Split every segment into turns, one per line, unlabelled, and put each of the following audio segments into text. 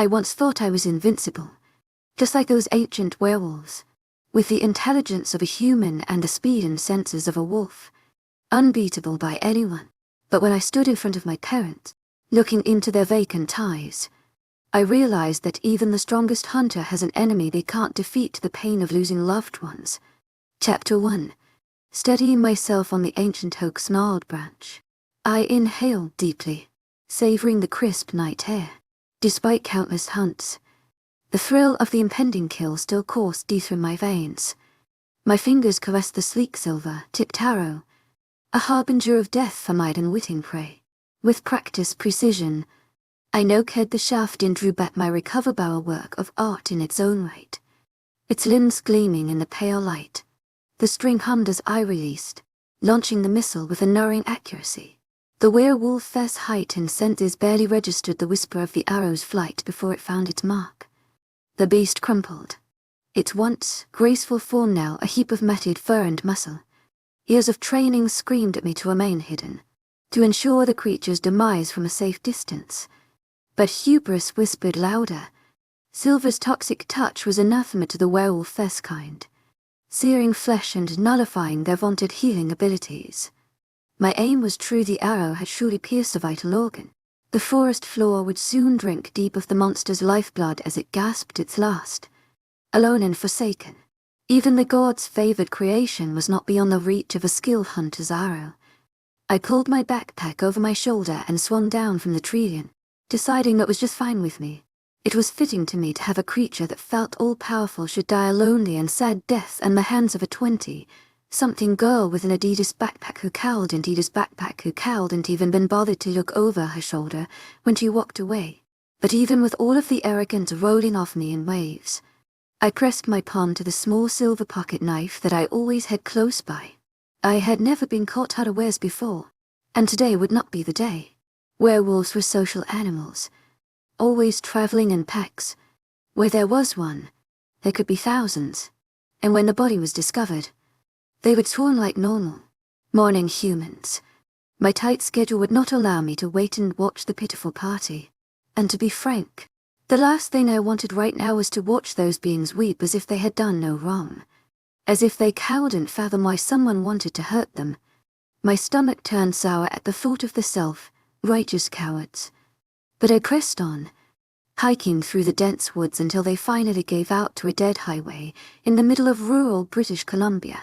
I once thought I was invincible, just like those ancient werewolves, with the intelligence of a human and the speed and senses of a wolf, unbeatable by anyone. But when I stood in front of my parents, looking into their vacant eyes, I realized that even the strongest hunter has an enemy they can't defeat: the pain of losing loved ones. Chapter 1. Steadying myself on the ancient oak's gnarled branch, I inhaled deeply, savoring the crisp night air. Despite countless hunts, the thrill of the impending kill still coursed deep through my veins. My fingers caressed the sleek silver-tipped arrow, a harbinger of death for my unwitting prey. With practiced precision, I no-ked the shaft and drew back my recover barrel, work of art in its own right. Its limbs gleaming in the pale light, the string hummed as I released, launching the missile with unerring accuracy. The werewolf's height and senses barely registered the whisper of the arrow's flight before it found its mark. The beast crumpled, its once graceful form now a heap of matted fur and muscle. Years of training screamed at me to remain hidden, to ensure the creature's demise from a safe distance. But hubris whispered louder. Silver's toxic touch was anathema to the werewolf's kind, searing flesh and nullifying their vaunted healing abilities. My aim was true: the arrow had surely pierced a vital organ. The forest floor would soon drink deep of the monster's lifeblood as it gasped its last. Alone and forsaken, even the gods' favored creation was not beyond the reach of a skilled hunter's arrow. I pulled my backpack over my shoulder and swung down from the tree, deciding that was just fine with me. It was fitting to me to have a creature that felt all-powerful should die a lonely and sad death in the hands of a 20-something girl with an Adidas backpack who hadn't even been bothered to look over her shoulder when she walked away. But even with all of the arrogance rolling off me in waves, I pressed my palm to the small silver pocket knife that I always had close by. I had never been caught unawares before, and today would not be the day. Werewolves were social animals, always traveling in packs. Where there was one, there could be thousands, and when the body was discovered, they would swarm like normal, morning humans. My tight schedule would not allow me to wait and watch the pitiful party, and to be frank, the last thing I wanted right now was to watch those beings weep as if they had done no wrong, as if they couldn't fathom why someone wanted to hurt them. My stomach turned sour at the thought of the self-righteous cowards, but I pressed on, hiking through the dense woods until they finally gave out to a dead highway in the middle of rural British Columbia.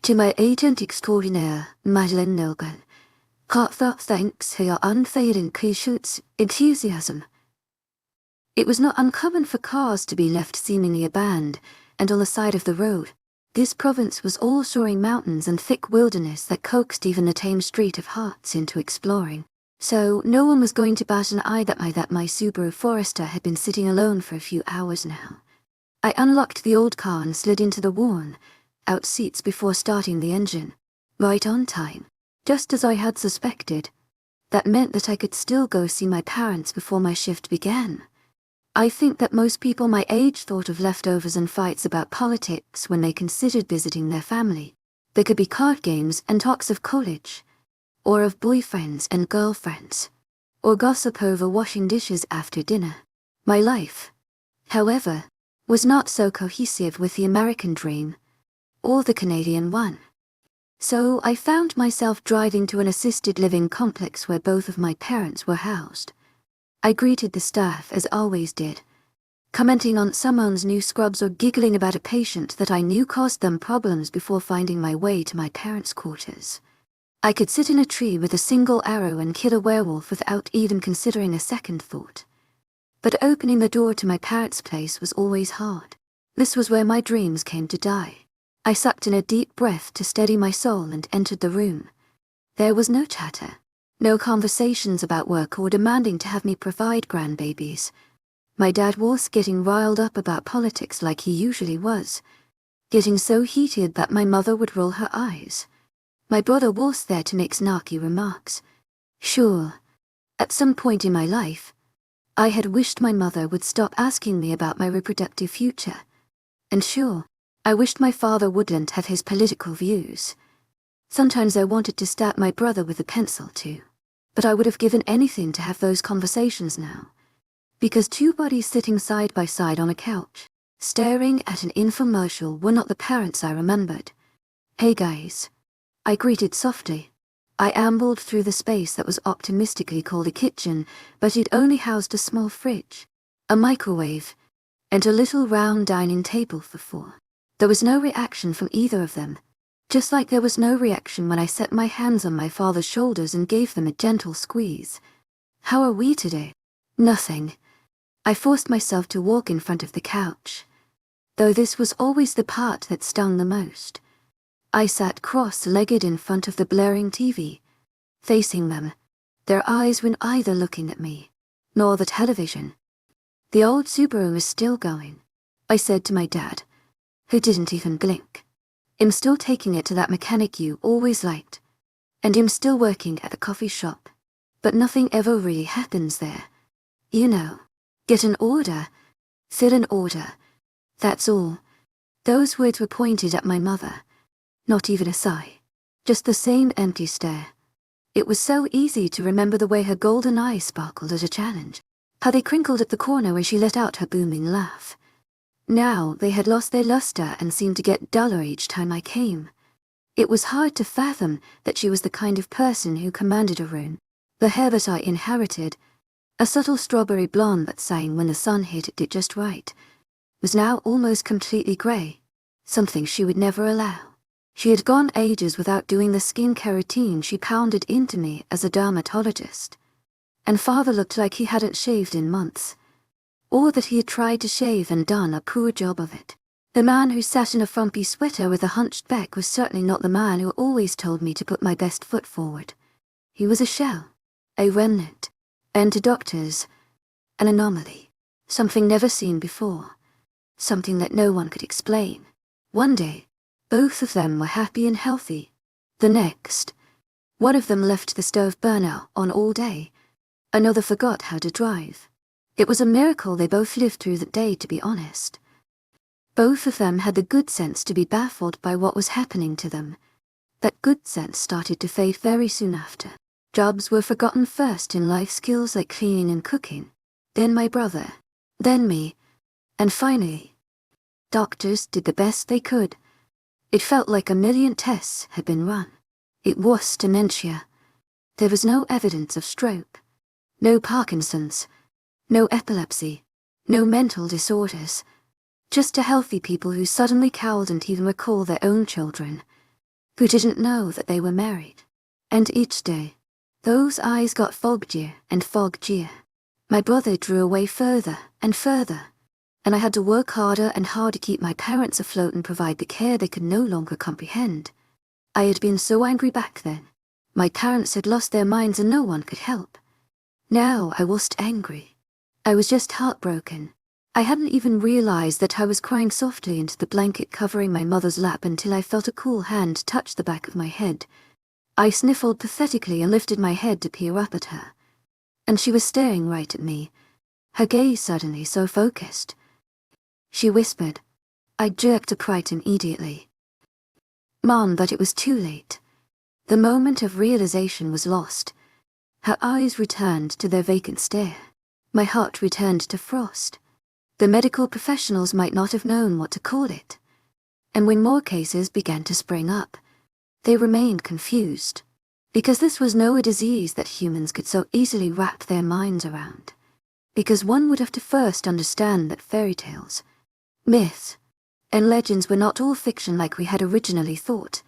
To my agent extraordinaire, Madeleine Nilgan, heartfelt thanks for your unfailing patience, enthusiasm. It was not uncommon for cars to be left seemingly abandoned and on the side of the road. This province was all soaring mountains and thick wilderness that coaxed even the tame Street of Hearts into exploring. So no one was going to bat an eye that my Subaru Forester had been sitting alone for a few hours now. I unlocked the old car and slid into the worn-out seats before starting the engine. Right on time, just as I had suspected. That meant that I could still go see my parents before my shift began. I think that most people my age thought of leftovers and fights about politics when they considered visiting their family. There could be card games and talks of college, or of boyfriends and girlfriends, or gossip over washing dishes after dinner. My life, however, was not so cohesive with the American dream, or the Canadian one. So I found myself driving to an assisted living complex where both of my parents were housed. I greeted the staff as I always did, commenting on someone's new scrubs or giggling about a patient that I knew caused them problems before finding my way to my parents' quarters. I could sit in a tree with a single arrow and kill a werewolf without even considering a second thought. But opening the door to my parents' place was always hard. This was where my dreams came to die. I sucked in a deep breath to steady my soul and entered the room. There was no chatter. No conversations about work or demanding to have me provide grandbabies. My dad was getting riled up about politics like he usually was, getting so heated that my mother would roll her eyes. My brother was there to make snarky remarks. Sure, at some point in my life, I had wished my mother would stop asking me about my reproductive future. And sure, I wished my father wouldn't have his political views. Sometimes I wanted to stab my brother with a pencil too, but I would have given anything to have those conversations now. Because two bodies sitting side by side on a couch, staring at an infomercial, were not the parents I remembered. "Hey guys," I greeted softly. I ambled through the space that was optimistically called a kitchen, but it only housed a small fridge, a microwave, and a little round dining table for four. There was no reaction from either of them, just like there was no reaction when I set my hands on my father's shoulders and gave them a gentle squeeze. "How are we today?" "Nothing." I forced myself to walk in front of the couch, though this was always the part that stung the most. I sat cross-legged in front of the blaring TV, facing them. Their eyes weren't either looking at me, nor the television. "The old Subaru is still going," I said to my dad, who didn't even blink. "I'm still taking it to that mechanic you always liked, and I'm still working at the coffee shop. But nothing ever really happens there. You know, get an order, fill an order. That's all." Those words were pointed at my mother. Not even a sigh. Just the same empty stare. It was so easy to remember the way her golden eyes sparkled at a challenge, how they crinkled at the corner where she let out her booming laugh. Now they had lost their luster and seemed to get duller each time I came. It was hard to fathom that she was the kind of person who commanded a room. The hair that I inherited, a subtle strawberry blonde that sang when the sun hit it just right, was now almost completely grey, something she would never allow. She had gone ages without doing the skincare routine she pounded into me as a dermatologist. And father looked like he hadn't shaved in months, or that he had tried to shave and done a poor job of it. The man who sat in a frumpy sweater with a hunched back was certainly not the man who always told me to put my best foot forward. He was a shell, a remnant, and to doctors, an anomaly, something never seen before, something that no one could explain. One day, both of them were happy and healthy. The next, one of them left the stove burner on all day. Another forgot how to drive. It was a miracle they both lived through that day, to be honest. Both of them had the good sense to be baffled by what was happening to them. That good sense started to fade very soon after. Jobs were forgotten first in life skills like cleaning and cooking, then my brother, then me, and finally, doctors did the best they could. It felt like a million tests had been run. It was dementia. There was no evidence of stroke, no Parkinson's, no epilepsy, no mental disorders, just a healthy people who suddenly couldn't even recall their own children, who didn't know that they were married. And each day, those eyes got foggier and foggier. My brother drew away further and further, and I had to work harder and harder to keep my parents afloat and provide the care they could no longer comprehend. I had been so angry back then. My parents had lost their minds and no one could help. Now I wasn't angry. I was just heartbroken. I hadn't even realized that I was crying softly into the blanket covering my mother's lap until I felt a cool hand touch the back of my head. I sniffled pathetically and lifted my head to peer up at her. And she was staring right at me, her gaze suddenly so focused. She whispered. I jerked upright immediately. "Mom," but it was too late. The moment of realization was lost. Her eyes returned to their vacant stare. My heart returned to frost. The medical professionals might not have known what to call it. And when more cases began to spring up, they remained confused, because this was no disease that humans could so easily wrap their minds around. Because one would have to first understand that fairy tales, myths, and legends were not all fiction like we had originally thought.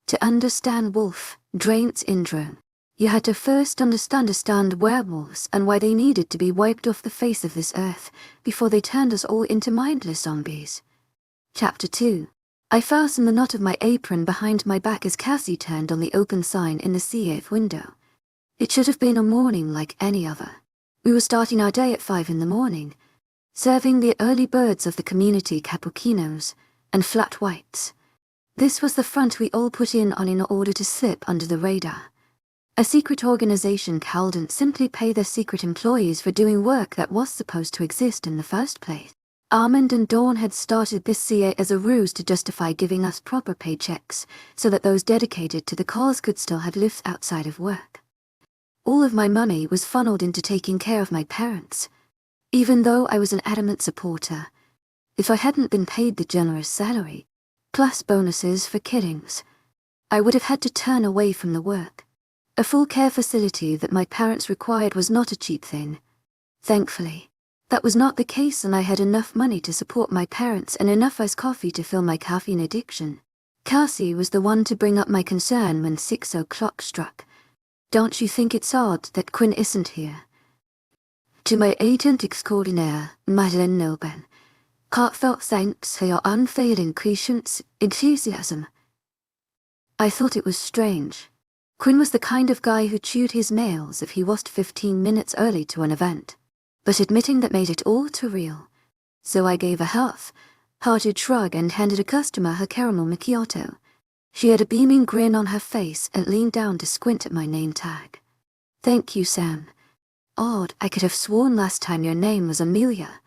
To understand wolf, Drain's syndrome, you had to first understand werewolves and why they needed to be wiped off the face of this earth before they turned us all into mindless zombies. Chapter 2. I fastened the knot of my apron behind my back as Cassie turned on the open sign in the CF window. It should have been a morning like any other. We were starting our day at 5 in the morning, serving the early birds of the community cappuccinos and flat whites. This was the front we all put in order to slip under the radar. A secret organization couldn't simply pay their secret employees for doing work that was supposed to exist in the first place. Armand and Dawn had started this CA as a ruse to justify giving us proper paychecks so that those dedicated to the cause could still have lives outside of work. All of my money was funneled into taking care of my parents. Even though I was an adamant supporter, if I hadn't been paid the generous salary, plus bonuses for killings, I would have had to turn away from the work. A full care facility that my parents required was not a cheap thing. Thankfully, that was not the case, and I had enough money to support my parents and enough iced coffee to fill my caffeine addiction. Cassie was the one to bring up my concern when 6 o'clock struck. "Don't you think it's odd that Quinn isn't here?" To my agent extraordinaire, Madeleine Nobel, heartfelt thanks for your unfailing patience, enthusiasm. I thought it was strange. Quinn was the kind of guy who chewed his nails if he was 15 minutes early to an event, but admitting that made it all too real. So I gave a half-hearted shrug and handed a customer her caramel macchiato. She had a beaming grin on her face and leaned down to squint at my name tag. "Thank you, Sam. Odd, I could have sworn last time your name was Amelia."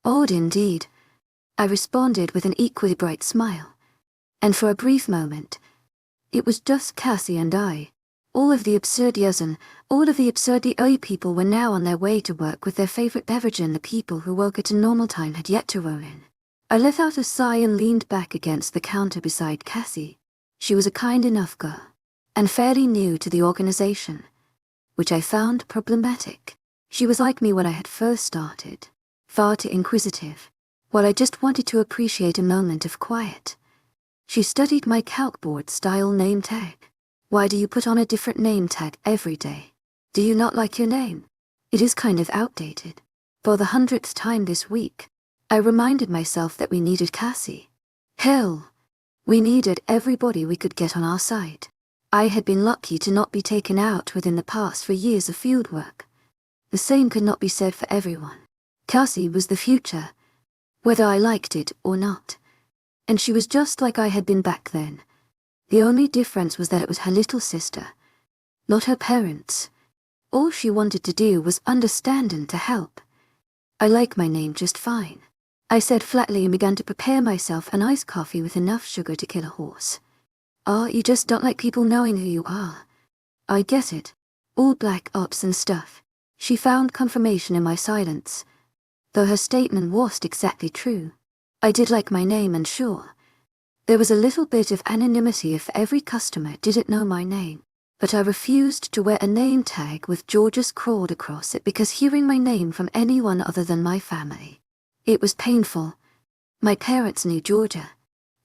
"Odd indeed," I responded with an equally bright smile. And for a brief moment, it was just Cassie and I. All of the absurdly people were now on their way to work with their favorite beverage, and the people who woke at a normal time had yet to roll in. I let out a sigh and leaned back against the counter beside Cassie. She was a kind enough girl, and fairly new to the organization, which I found problematic. She was like me when I had first started, far too inquisitive, while I just wanted to appreciate a moment of quiet. She studied my calcboard-style name tag. "Why do you put on a different name tag every day? Do you not like your name? It is kind of outdated." For the 100th time this week, I reminded myself that we needed Cassie. Hell, we needed everybody we could get on our side. I had been lucky to not be taken out within the past for years of fieldwork. The same could not be said for everyone. Cassie was the future, whether I liked it or not. And she was just like I had been back then. The only difference was that it was her little sister, not her parents. All she wanted to do was understand and to help. "I like my name just fine," I said flatly, and began to prepare myself an iced coffee with enough sugar to kill a horse. "Oh, you just don't like people knowing who you are. I get it. All black ops and stuff." She found confirmation in my silence, though her statement wasn't exactly true. I did like my name, and sure, there was a little bit of anonymity if every customer didn't know my name, but I refused to wear a name tag with Georgia scrawled across it because hearing my name from anyone other than my family, it was painful. My parents knew Georgia,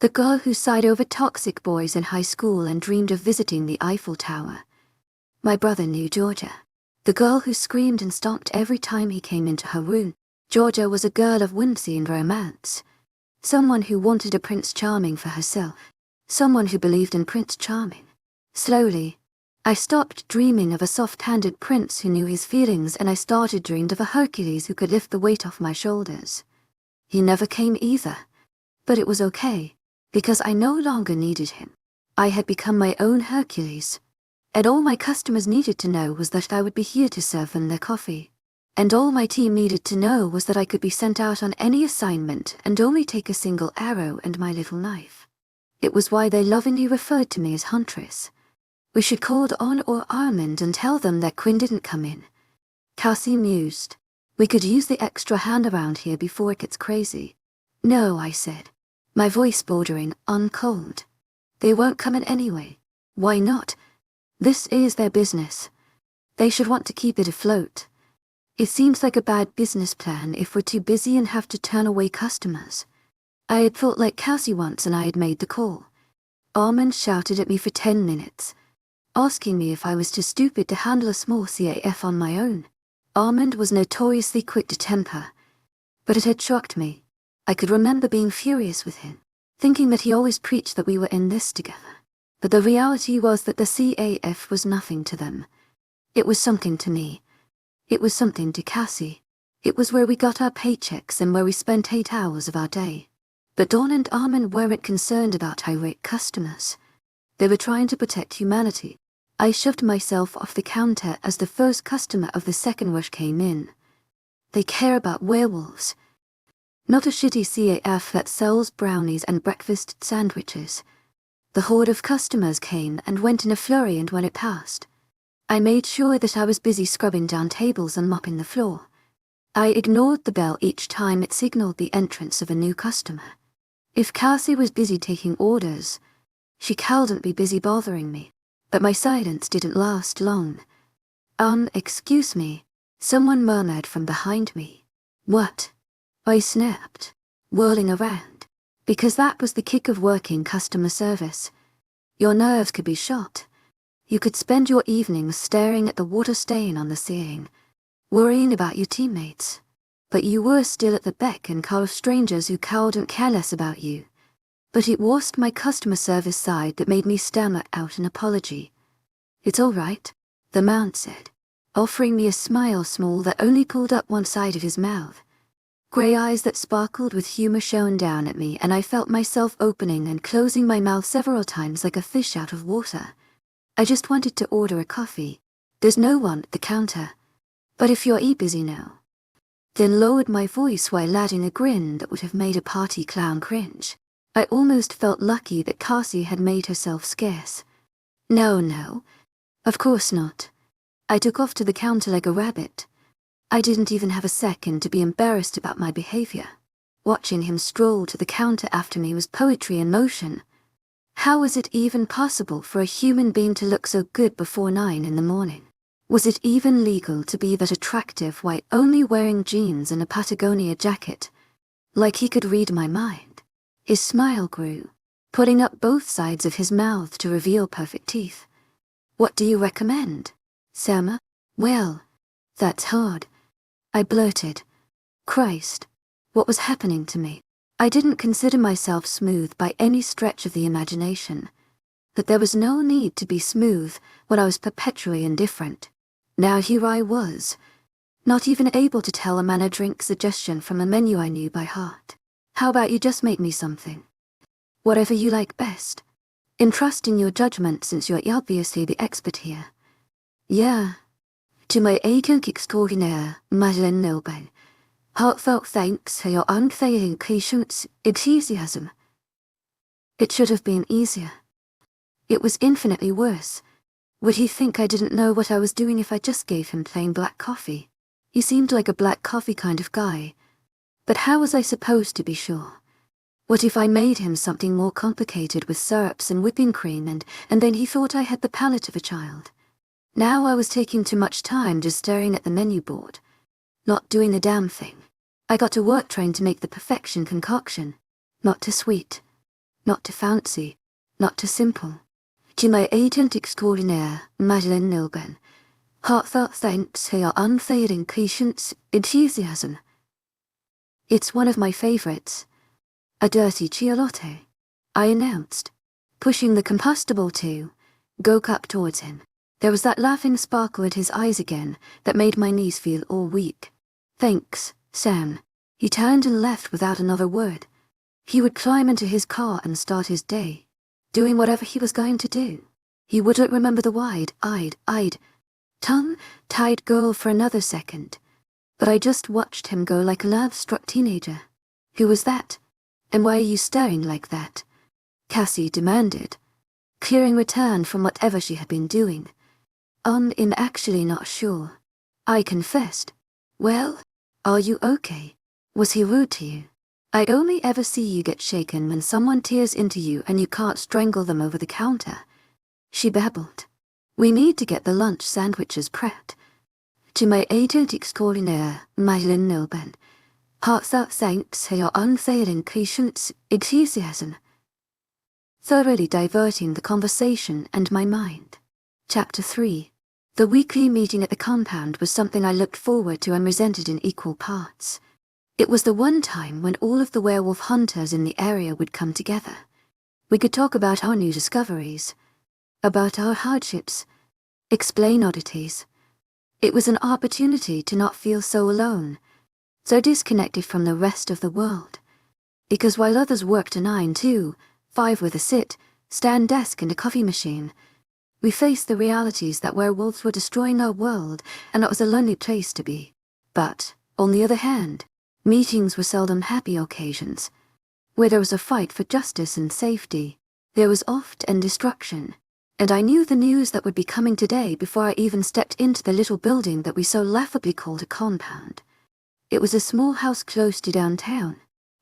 the girl who sighed over toxic boys in high school and dreamed of visiting the Eiffel Tower. My brother knew Georgia, the girl who screamed and stomped every time he came into her room. Georgia was a girl of whimsy and romance. Someone who wanted a Prince Charming for herself. Someone who believed in Prince Charming. Slowly, I stopped dreaming of a soft-handed prince who knew his feelings, and I started dreaming of a Hercules who could lift the weight off my shoulders. He never came either. But it was okay, because I no longer needed him. I had become my own Hercules, and all my customers needed to know was that I would be here to serve them their coffee. And all my team needed to know was that I could be sent out on any assignment and only take a single arrow and my little knife. It was why they lovingly referred to me as Huntress. "We should call on or Armand and tell them that Quinn didn't come in," Cassie mused. "We could use the extra hand around here before it gets crazy." "No," I said, my voice bordering on cold. "They won't come in anyway." "Why not? This is their business. They should want to keep it afloat. It seems like a bad business plan if we're too busy and have to turn away customers." I had felt like Cassie once, and I had made the call. Armand shouted at me for 10 minutes, asking me if I was too stupid to handle a small CAF on my own. Armand was notoriously quick to temper, but it had shocked me. I could remember being furious with him, thinking that he always preached that we were in this together. But the reality was that the CAF was nothing to them. It was something to me. It was something to Cassie. It was where we got our paychecks and where we spent 8 hours of our day. But Dawn and Armin weren't concerned about irate customers. They were trying to protect humanity. I shoved myself off the counter as the first customer of the second rush came in. They care about werewolves. Not a shitty CAF that sells brownies and breakfast sandwiches. The horde of customers came and went in a flurry, and when it passed, I made sure that I was busy scrubbing down tables and mopping the floor. I ignored the bell each time it signaled the entrance of a new customer. If Cassie was busy taking orders, she couldn't be busy bothering me. But my silence didn't last long. Excuse me, someone murmured from behind me. What? I snapped, whirling around, because that was the kick of working customer service. Your nerves could be shot. You could spend your evenings staring at the water stain on the ceiling, worrying about your teammates. But you were still at the beck and call of strangers who couldn't care less about you. But it was my customer service side that made me stammer out an apology. It's all right, the man said, offering me a smile small that only pulled up one side of his mouth. Grey eyes that sparkled with humor shone down at me, and I felt myself opening and closing my mouth several times like a fish out of water. I just wanted to order a coffee. There's no one at the counter. But if you're busy now. Then lowered my voice while adding a grin that would have made a party clown cringe. I almost felt lucky that Cassie had made herself scarce. No, of course not. I took off to the counter like a rabbit. I didn't even have a second to be embarrassed about my behavior. Watching him stroll to the counter after me was poetry in motion. How was it even possible for a human being to look so good before 9 in the morning? Was it even legal to be that attractive while only wearing jeans and a Patagonia jacket? Like he could read my mind. His smile grew, putting up both sides of his mouth to reveal perfect teeth. What do you recommend, Sam? Well, that's hard. I blurted. Christ, what was happening to me? I didn't consider myself smooth by any stretch of the imagination. But there was no need to be smooth when I was perpetually indifferent. Now here I was, not even able to tell a man a drink suggestion from a menu I knew by heart. How about you just make me something? Whatever you like best. Entrusting your judgment since you're obviously the expert here. Yeah. To my agent extraordinaire, Webnovel. Heartfelt thanks for your unfailing patience, enthusiasm. It should have been easier. It was infinitely worse. Would he think I didn't know what I was doing if I just gave him plain black coffee? He seemed like a black coffee kind of guy. But how was I supposed to be sure? What if I made him something more complicated with syrups and whipping cream and then he thought I had the palate of a child? Now I was taking too much time just staring at the menu board. Not doing a damn thing. I got to work trying to make the perfection concoction. Not too sweet. Not too fancy. Not too simple. To my agent extraordinaire, Webnovel. Heartfelt thanks for your unfailing patience, enthusiasm. It's one of my favorites. A dirty Chialotte, I announced, pushing the combustible go cup towards him. There was that laughing sparkle at his eyes again that made my knees feel all weak. Thanks, Sam. He turned and left without another word. He would climb into his car and start his day, doing whatever he was going to do. He wouldn't remember the wide-eyed, tongue-tied girl for another second. But I just watched him go like a love-struck teenager. Who was that? And why are you staring like that? Cassie demanded, clearing return from whatever she had been doing. I'm actually not sure. I confessed. Well, are you okay? Was he rude to you? I only ever see you get shaken when someone tears into you and you can't strangle them over the counter. She babbled. We need to get the lunch sandwiches prepped. To my agent extraordinaire, Webnovel. Heartfelt thanks for your unfailing patience, enthusiasm. Thoroughly diverting the conversation and my mind. Chapter 3. The weekly meeting at the compound was something I looked forward to and resented in equal parts. It was the one time when all of the werewolf hunters in the area would come together. We could talk about our new discoveries, about our hardships, explain oddities. It was an opportunity to not feel so alone, so disconnected from the rest of the world. Because while others worked a 9-to-5 with a sit, stand desk and a coffee machine, we faced the realities that werewolves were destroying our world, and it was a lonely place to be. But, on the other hand, meetings were seldom happy occasions. Where there was a fight for justice and safety, there was often destruction. And I knew the news that would be coming today before I even stepped into the little building that we so laughably called a compound. It was a small house close to downtown,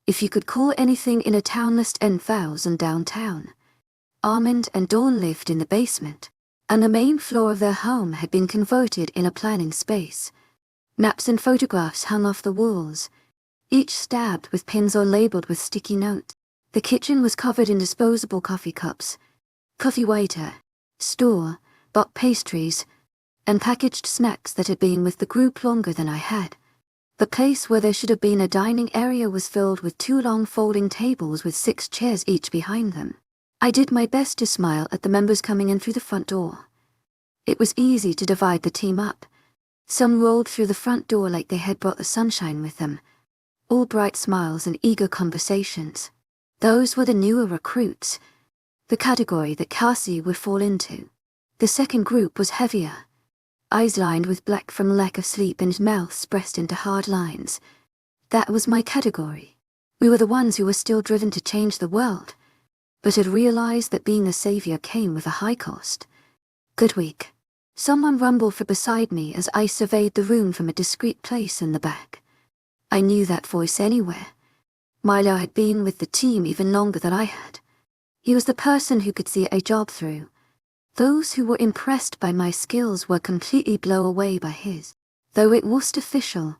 if you could call anything in a town less than 1,000 downtown. Armand and Dawn lived in the basement, and the main floor of their home had been converted in a planning space. Maps and photographs hung off the walls, each stabbed with pins or labeled with sticky notes. The kitchen was covered in disposable coffee cups, coffee waiter, store, bought pastries, and packaged snacks that had been with the group longer than I had. The place where there should have been a dining area was filled with 2 long folding tables with 6 chairs each behind them. I did my best to smile at the members coming in through the front door. It was easy to divide the team up. Some rolled through the front door like they had brought the sunshine with them, all bright smiles and eager conversations. Those were the newer recruits, the category that Cassie would fall into. The second group was heavier, eyes lined with black from lack of sleep and mouths pressed into hard lines. That was my category. We were the ones who were still driven to change the world, but had realized that being a savior came with a high cost. Good week. Someone rumbled from beside me as I surveyed the room from a discreet place in the back. I knew that voice anywhere. Milo had been with the team even longer than I had. He was the person who could see a job through. Those who were impressed by my skills were completely blown away by his. Though it wasn't official,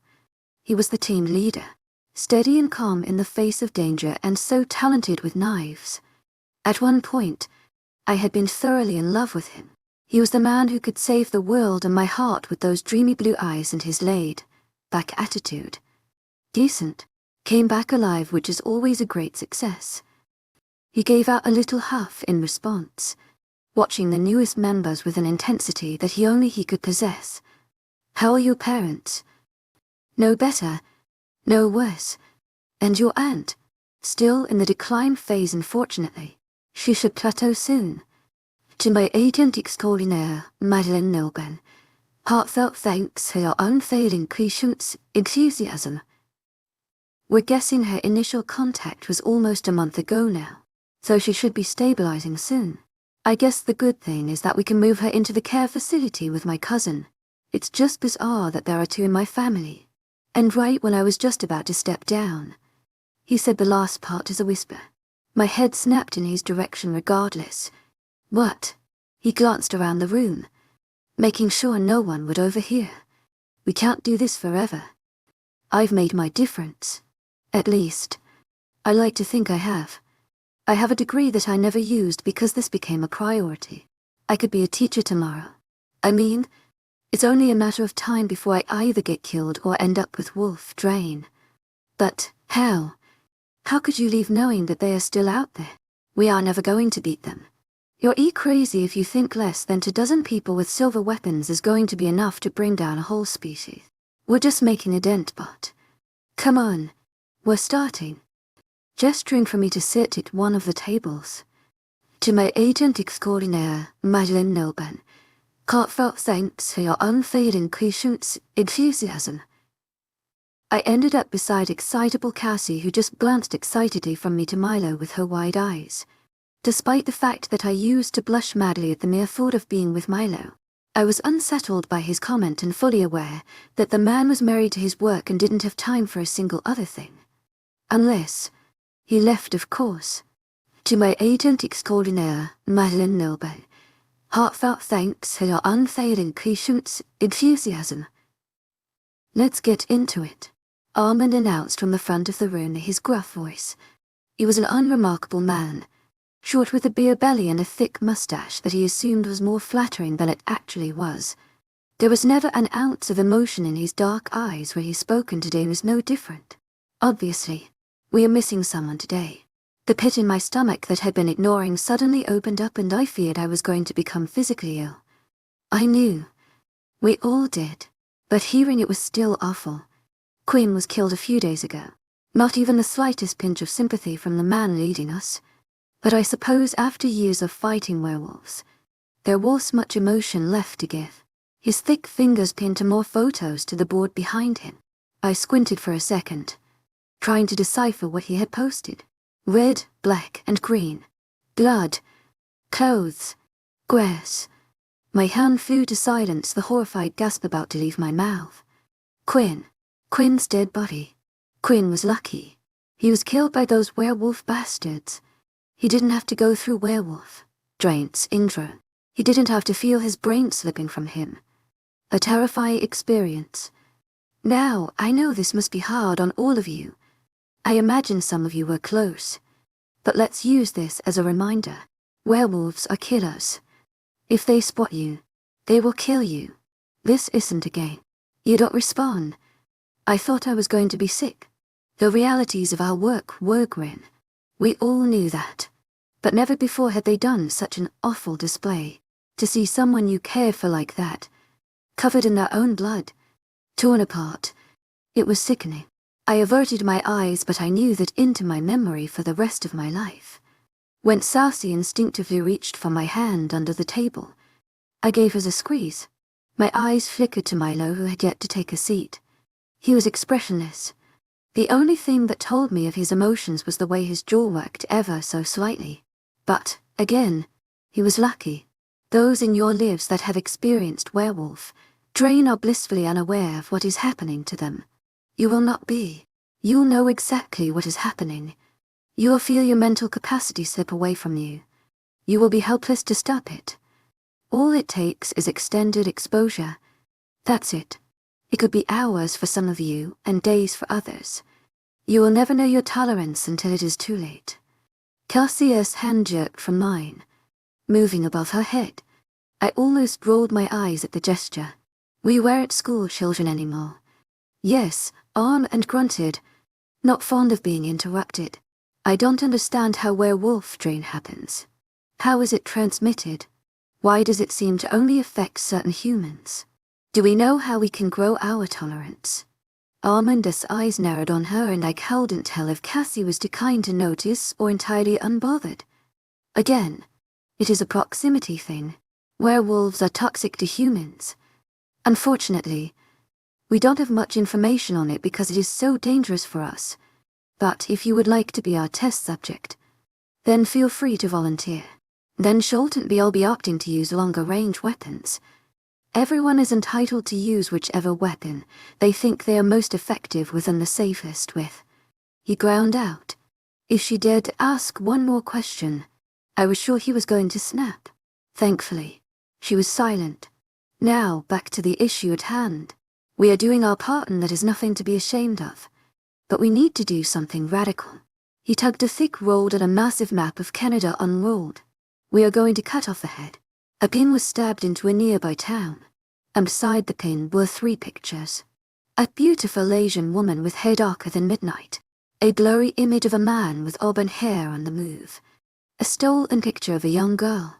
he was the team leader, steady and calm in the face of danger and so talented with knives. At one point, I had been thoroughly in love with him. He was the man who could save the world and my heart with those dreamy blue eyes and his laid-back attitude. Decent. Came back alive, which is always a great success. He gave out a little huff in response, watching the newest members with an intensity that only he could possess. How are your parents? No better, no worse. And your aunt? Still in the decline phase, unfortunately. She should plateau soon. To my agent extraordinaire, Madeleine Nilben, heartfelt thanks for your unfailing patience, enthusiasm. We're guessing her initial contact was almost a month ago now, so she should be stabilizing soon. I guess the good thing is that we can move her into the care facility with my cousin. It's just bizarre that there are 2 in my family. And right when I was just about to step down, he said the last part as a whisper. My head snapped in his direction regardless. What? He glanced around the room, making sure no one would overhear. We can't do this forever. I've made my difference. At least, I like to think I have. I have a degree that I never used because this became a priority. I could be a teacher tomorrow. I mean, it's only a matter of time before I either get killed or end up with Wolf Drain. But how? How could you leave knowing that they are still out there? We are never going to beat them. You're crazy if you think less than 24 people with silver weapons is going to be enough to bring down a whole species. We're just making a dent, but... Come on. We're starting. Gesturing for me to sit at one of the tables. To my agent extraordinaire, Madeleine Nilben, heartfelt thanks for your unfailing patience, enthusiasm. I ended up beside excitable Cassie, who just glanced excitedly from me to Milo with her wide eyes. Despite the fact that I used to blush madly at the mere thought of being with Milo, I was unsettled by his comment and fully aware that the man was married to his work and didn't have time for a single other thing. Unless he left, of course. To my agent extraordinaire, Madeleine Nilben, heartfelt thanks for your unfailing patience, enthusiasm. Let's get into it, Armand announced from the front of the room in his gruff voice. He was an unremarkable man, short with a beer belly and a thick mustache that he assumed was more flattering than it actually was. There was never an ounce of emotion in his dark eyes when he spoke, and today was no different. Obviously, we are missing someone today. The pit in my stomach that had been ignoring suddenly opened up and I feared I was going to become physically ill. I knew. We all did. But hearing it was still awful. Quinn was killed a few days ago. Not even the slightest pinch of sympathy from the man leading us. But I suppose after years of fighting werewolves, there was much emotion left to give. His thick fingers pinned to more photos to the board behind him. I squinted for a second, trying to decipher what he had posted. Red, black, and green. Blood. Clothes. Grass. My hand flew to silence the horrified gasp about to leave my mouth. Quinn. Quinn's dead body. Quinn was lucky. He was killed by those werewolf bastards. He didn't have to go through werewolf. Draint's intro. He didn't have to feel his brain slipping from him. A terrifying experience. Now, I know this must be hard on all of you. I imagine some of you were close. But let's use this as a reminder. Werewolves are killers. If they spot you, they will kill you. This isn't a game. You don't respond. I thought I was going to be sick. The realities of our work were grim. We all knew that. But never before had they done such an awful display. To see someone you care for like that, covered in their own blood, torn apart, it was sickening. I averted my eyes, but I knew that into my memory for the rest of my life. When Southie instinctively reached for my hand under the table, I gave her a squeeze. My eyes flickered to Milo, who had yet to take a seat. He was expressionless. The only thing that told me of his emotions was the way his jaw worked ever so slightly. But, again, he was lucky. Those in your lives that have experienced werewolf, drain are blissfully unaware of what is happening to them. You will not be. You'll know exactly what is happening. You will feel your mental capacity slip away from you. You will be helpless to stop it. All it takes is extended exposure. That's it. It could be hours for some of you and days for others. You will never know your tolerance until it is too late. Kelsia's hand jerked from mine, moving above her head. I almost rolled my eyes at the gesture. We weren't school children anymore. Yes, and grunted, not fond of being interrupted. I don't understand how werewolf drain happens. How is it transmitted? Why does it seem to only affect certain humans? Do we know how we can grow our tolerance? Armanda's eyes narrowed on her, and I couldn't tell if Cassie was too kind to notice or entirely unbothered. Again, it is a proximity thing. Werewolves are toxic to humans. Unfortunately, we don't have much information on it because it is so dangerous for us. But if you would like to be our test subject, then feel free to volunteer. Then shouldn't we all be opting to use longer-range weapons? Everyone is entitled to use whichever weapon they think they are most effective with and the safest with. He ground out. If she dared to ask one more question, I was sure he was going to snap. Thankfully, she was silent. Now, back to the issue at hand. We are doing our part, and that is nothing to be ashamed of. But we need to do something radical. He tugged a thick roll at a massive map of Canada unrolled. We are going to cut off the head. A pin was stabbed into a nearby town, and beside the pin were 3 pictures. A beautiful Asian woman with hair darker than midnight. A blurry image of a man with auburn hair on the move. A stolen picture of a young girl.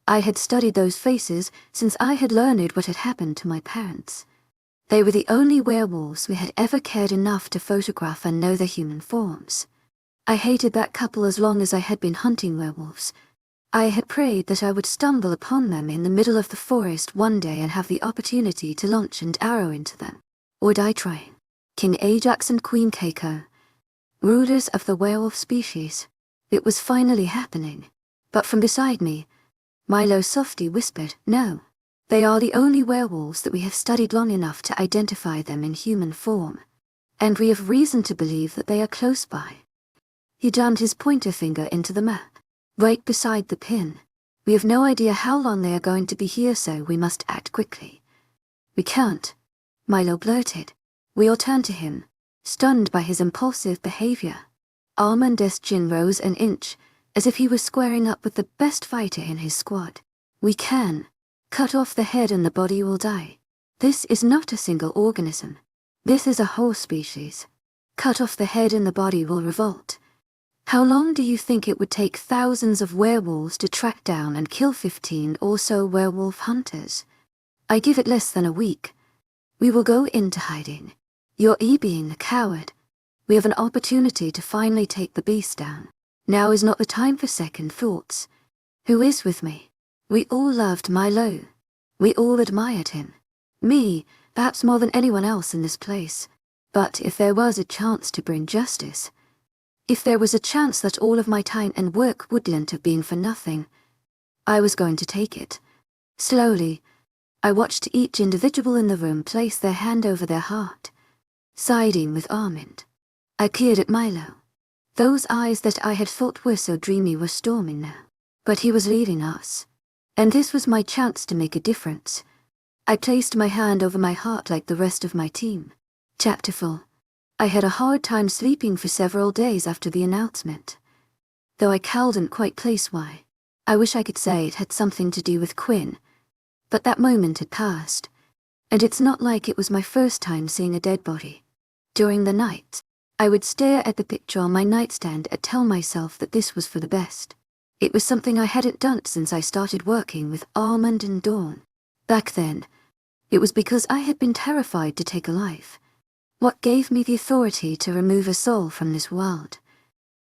I had studied those faces since I had learned what had happened to my parents. They were the only werewolves we had ever cared enough to photograph and know their human forms. I hated that couple as long as I had been hunting werewolves. I had prayed that I would stumble upon them in the middle of the forest one day and have the opportunity to launch an arrow into them, or die trying. King Ajax and Queen Keiko, rulers of the werewolf species. It was finally happening. But from beside me, Milo softly whispered, "No. They are the only werewolves that we have studied long enough to identify them in human form, and we have reason to believe that they are close by." He jammed his pointer finger into the map. Right beside the pin. We have no idea how long they are going to be here, so we must act quickly. We can't, Milo blurted. We all turned to him, stunned by his impulsive behavior. Armand's chin rose an inch, as if he was squaring up with the best fighter in his squad. We can. Cut off the head and the body will die. This is not a single organism. This is a whole species. Cut off the head and the body will revolt. How long do you think it would take thousands of werewolves to track down and kill 15 or so werewolf hunters? I give it less than a week. We will go into hiding. You're being the coward. We have an opportunity to finally take the beast down. Now is not the time for second thoughts. Who is with me? We all loved Milo. We all admired him. Me, perhaps more than anyone else in this place. But if there was a chance to bring justice, if there was a chance that all of my time and work wouldn't have been for nothing, I was going to take it. Slowly, I watched each individual in the room place their hand over their heart. siding with Armand. I peered at Milo. Those eyes that I had thought were so dreamy were storming now. But he was leading us. And this was my chance to make a difference. I placed my hand over my heart like the rest of my team. Chapter 4. I had a hard time sleeping for several days after the announcement. Though I couldn't quite place why. I wish I could say it had something to do with Quinn. But that moment had passed. And it's not like it was my first time seeing a dead body. During the night, I would stare at the picture on my nightstand and tell myself that this was for the best. It was something I hadn't done since I started working with Armand and Dawn. Back then, it was because I had been terrified to take a life. What gave me the authority to remove a soul from this world?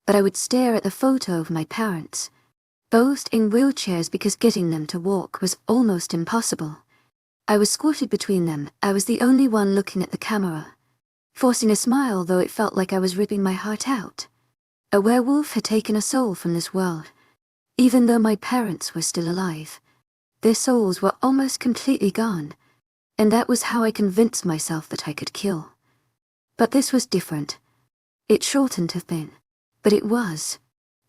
But I would stare at the photo of my parents, both in wheelchairs because getting them to walk was almost impossible. I was squatted between them. I was the only one looking at the camera, forcing a smile though it felt like I was ripping my heart out. A werewolf had taken a soul from this world. Even though my parents were still alive, their souls were almost completely gone, and that was how I convinced myself that I could kill. But this was different. It shouldn't have been, but it was.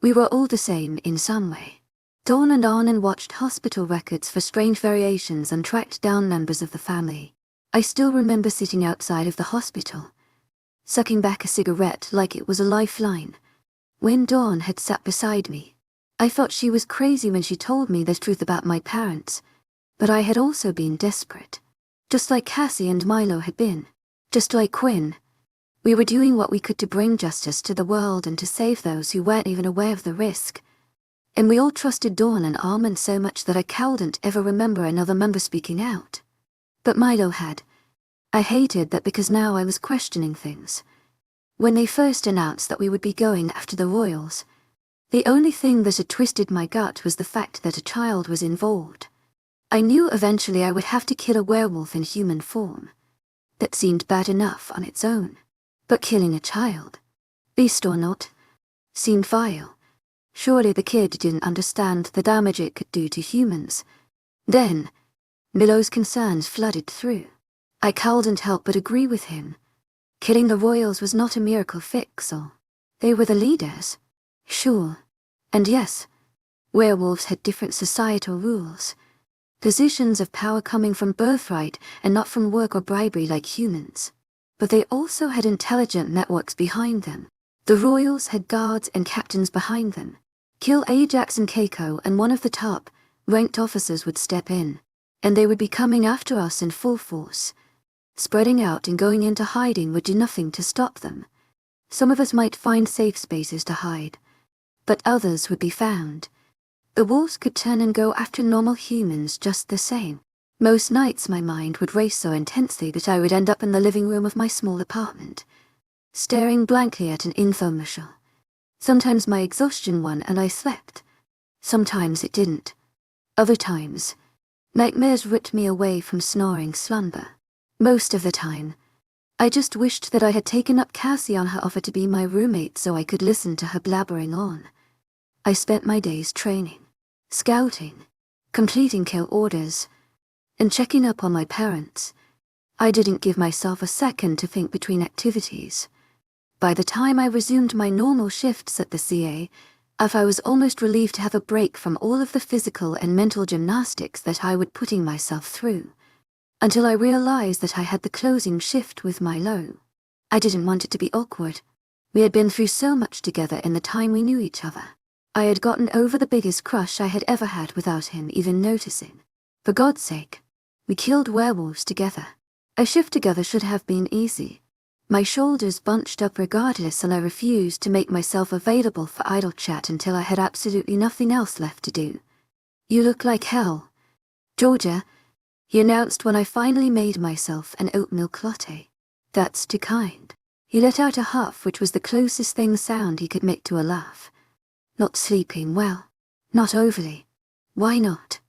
We were all the same in some way. Dawn and Arnon watched hospital records for strange variations and tracked down members of the family. I still remember sitting outside of the hospital, sucking back a cigarette like it was a lifeline. When Dawn had sat beside me, I thought she was crazy when she told me the truth about my parents, but I had also been desperate. Just like Cassie and Milo had been. Just like Quinn. We were doing what we could to bring justice to the world and to save those who weren't even aware of the risk. And we all trusted Dawn and Armand so much that I couldn't ever remember another member speaking out. But Milo had. I hated that because now I was questioning things. When they first announced that we would be going after the royals, the only thing that had twisted my gut was the fact that a child was involved. I knew eventually I would have to kill a werewolf in human form. That seemed bad enough on its own. But killing a child, beast or not, seemed vile. Surely the kid didn't understand the damage it could do to humans. Then, Milo's concerns flooded through. I couldn't help but agree with him. Killing the royals was not a miracle fix, or they were the leaders. Sure. And yes, werewolves had different societal rules. Positions of power coming from birthright and not from work or bribery like humans. But they also had intelligent networks behind them. The royals had guards and captains behind them. Kill Ajax and Keiko and one of the top, ranked officers would step in, and they would be coming after us in full force. Spreading out and going into hiding would do nothing to stop them. Some of us might find safe spaces to hide, but others would be found. The wolves could turn and go after normal humans just the same. Most nights my mind would race so intensely that I would end up in the living room of my small apartment, staring blankly at an infomercial. Sometimes my exhaustion won and I slept. Sometimes it didn't. Other times, nightmares ripped me away from snoring slumber. Most of the time, I just wished that I had taken up Cassie on her offer to be my roommate so I could listen to her blabbering on. I spent my days training, scouting, completing kill orders, and checking up on my parents. I didn't give myself a second to think between activities. By the time I resumed my normal shifts at the CA, I was almost relieved to have a break from all of the physical and mental gymnastics that I was putting myself through, until I realized that I had the closing shift with Milo. I didn't want it to be awkward. We had been through so much together in the time we knew each other. I had gotten over the biggest crush I had ever had without him even noticing. For God's sake, we killed werewolves together. A shift together should have been easy. My shoulders bunched up regardless, and I refused to make myself available for idle chat until I had absolutely nothing else left to do. "You look like hell, Georgia," he announced when I finally made myself an oat milk latte. "That's too kind." He let out a huff, which was the closest thing sound he could make to a laugh. "Not sleeping well?" "Not overly." "Why not?"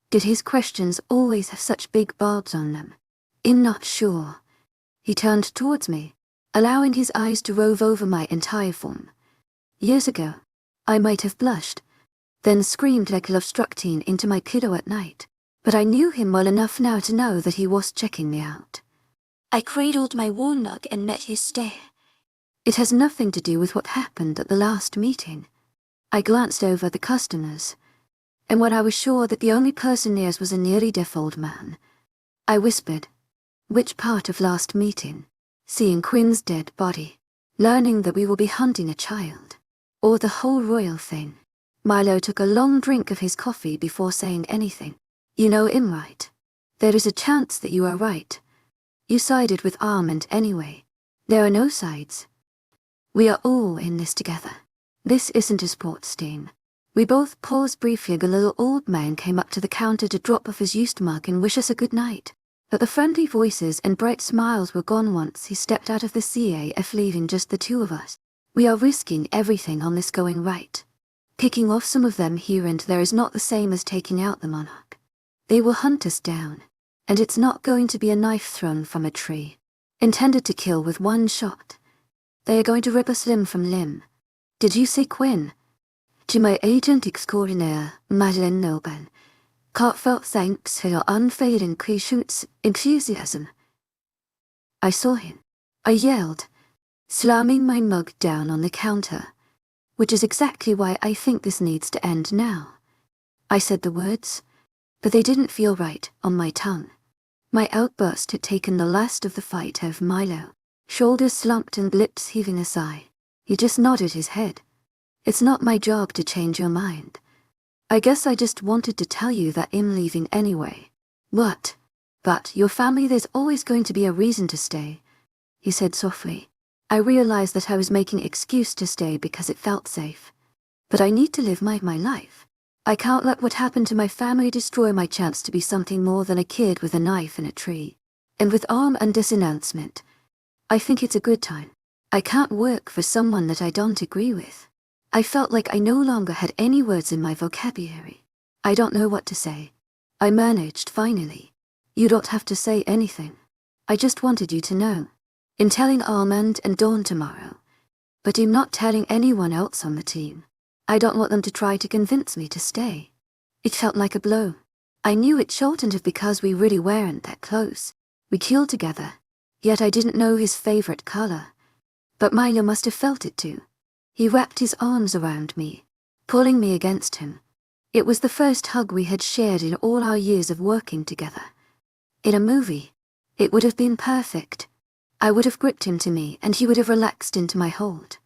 Did his questions always have such big barbs on them? "I'm not sure." He turned towards me, allowing his eyes to rove over my entire form. Years ago, I might have blushed, then screamed like a love-struck teen into my pillow at night, but I knew him well enough now to know that he was checking me out. I cradled my warlock and met his stare. It has nothing to do with what happened at the last meeting. I glanced over at the customers, and when I was sure that the only person near us was a nearly deaf old man, I whispered, "Which part of last meeting? Seeing Quinn's dead body, learning that we will be hunting a child, or the whole royal thing?" Milo took a long drink of his coffee before saying anything. "You know him, right? There is a chance that you are right. You sided with Armand anyway. There are no sides. We are all in this together. This isn't a sports team." We both paused briefly. The little old man came up to the counter to drop off his used mug and wish us a good night. But the friendly voices and bright smiles were gone once he stepped out of the CAF, leaving just the two of us. We are risking everything on this going right. Picking off some of them here and there is not the same as taking out the monarch. They will hunt us down, and it's not going to be a knife thrown from a tree, intended to kill with one shot. They are going to rip us limb from limb. Did you say Quinn? To my agent extraordinaire, Madeleine Noble, heartfelt thanks for your unfailing patience, enthusiasm. I saw him. I yelled, slamming my mug down on the counter, which is exactly why I think this needs to end now. I said the words, but they didn't feel right on my tongue. My outburst had taken the last of the fight out of Milo, shoulders slumped and lips heaving a sigh. He just nodded his head. "It's not my job to change your mind. I guess I just wanted to tell you that I'm leaving anyway." "What? But your family, there's always going to be a reason to stay," he said softly. I realized that I was making an excuse to stay because it felt safe. But I need to live my life. I can't let what happened to my family destroy my chance to be something more than a kid with a knife in a tree. And with Arm and this announcement, I think it's a good time. I can't work for someone that I don't agree with. I felt like I no longer had any words in my vocabulary. "I don't know what to say." I managed finally. "You don't have to say anything. I just wanted you to know. In telling Armand and Dawn tomorrow. But I'm not telling anyone else on the team. I don't want them to try to convince me to stay." It felt like a blow. I knew it shouldn't have because we really weren't that close. We killed together, yet I didn't know his favorite color. But Milo must have felt it too. He wrapped his arms around me, pulling me against him. It was the first hug we had shared in all our years of working together. In a movie, it would have been perfect. I would have gripped him to me and he would have relaxed into my hold.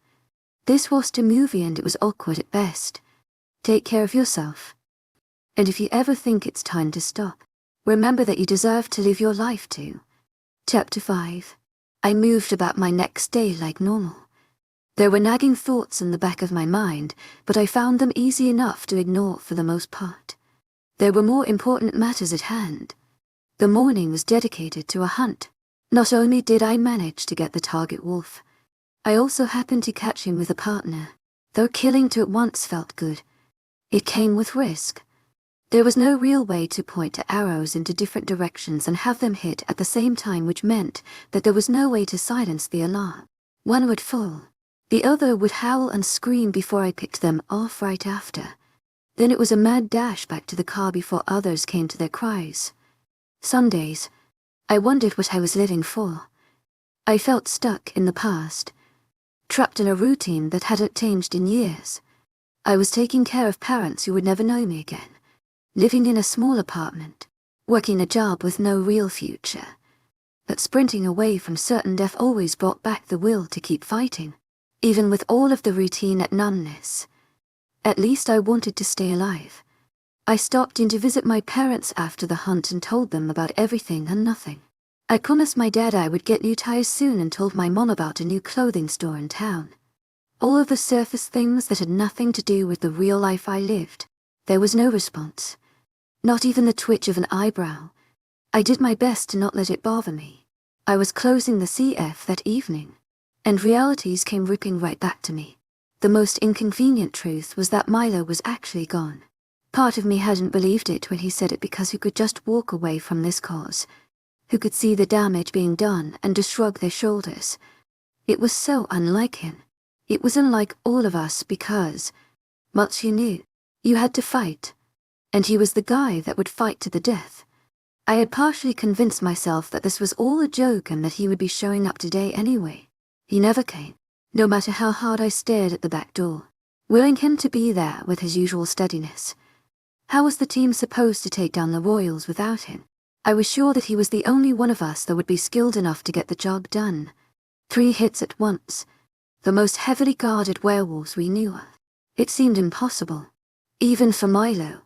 This wasn't a movie and it was awkward at best. Take care of yourself. And if you ever think it's time to stop, remember that you deserve to live your life too. Chapter 5. I moved about my next day like normal. There were nagging thoughts in the back of my mind, but I found them easy enough to ignore for the most part. There were more important matters at hand. The morning was dedicated to a hunt. Not only did I manage to get the target wolf, I also happened to catch him with a partner. Though killing two at once felt good, it came with risk. There was no real way to point arrows into different directions and have them hit at the same time, which meant that there was no way to silence the alarm. One would fall. The other would howl and scream before I picked them off right after. Then it was a mad dash back to the car before others came to their cries. Some days, I wondered what I was living for. I felt stuck in the past, trapped in a routine that hadn't changed in years. I was taking care of parents who would never know me again, living in a small apartment, working a job with no real future. But sprinting away from certain death always brought back the will to keep fighting. Even with all of the routine at numbness. At least I wanted to stay alive. I stopped in to visit my parents after the hunt and told them about everything and nothing. I promised my dad I would get new tires soon and told my mom about a new clothing store in town. All of the surface things that had nothing to do with the real life I lived. There was no response. Not even the twitch of an eyebrow. I did my best to not let it bother me. I was closing the CF that evening. And realities came ripping right back to me. The most inconvenient truth was that Milo was actually gone. Part of me hadn't believed it when he said it because who could just walk away from this cause? Who could see the damage being done and just shrug their shoulders? It was so unlike him. It was unlike all of us because, much you knew, you had to fight. And he was the guy that would fight to the death. I had partially convinced myself that this was all a joke and that he would be showing up today anyway. He never came, no matter how hard I stared at the back door, willing him to be there with his usual steadiness. How was the team supposed to take down the Royals without him? I was sure that he was the only one of us that would be skilled enough to get the job done. 3 hits at once. The most heavily guarded werewolves we knew of. It seemed impossible. Even for Milo.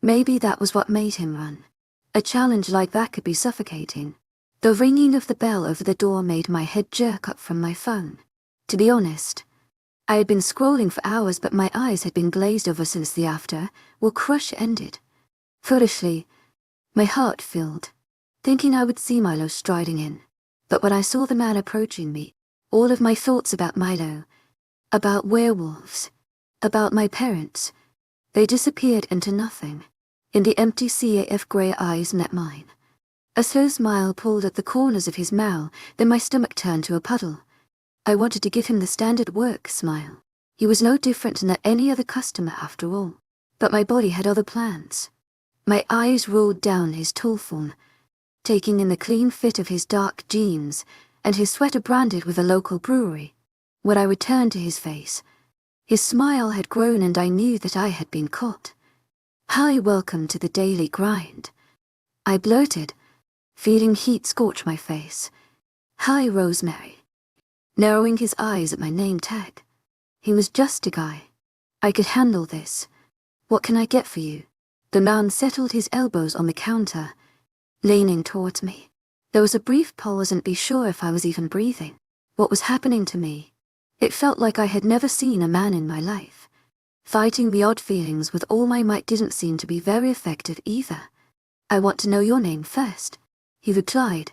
Maybe that was what made him run. A challenge like that could be suffocating. The ringing of the bell over the door made my head jerk up from my phone. To be honest, I had been scrolling for hours, but my eyes had been glazed over since the crush ended. Foolishly, my heart filled, thinking I would see Milo striding in. But when I saw the man approaching me, all of my thoughts about Milo, about werewolves, about my parents, they disappeared into nothing. In the empty CAF grey eyes met mine. A slow smile pulled at the corners of his mouth, then my stomach turned to a puddle. I wanted to give him the standard work smile. He was no different than any other customer after all. But my body had other plans. My eyes rolled down his tall form, taking in the clean fit of his dark jeans and his sweater branded with a local brewery. When I returned to his face, his smile had grown and I knew that I had been caught. "Hi, welcome to the daily grind," I blurted, feeling heat scorch my face. "Hi, Rosemary," narrowing his eyes at my name tag. He was just a guy. I could handle this. "What can I get for you?" The man settled his elbows on the counter, leaning towards me. There was a brief pause and be sure if I was even breathing. What was happening to me? It felt like I had never seen a man in my life. Fighting the odd feelings with all my might didn't seem to be very effective either. "I want to know your name first," he replied,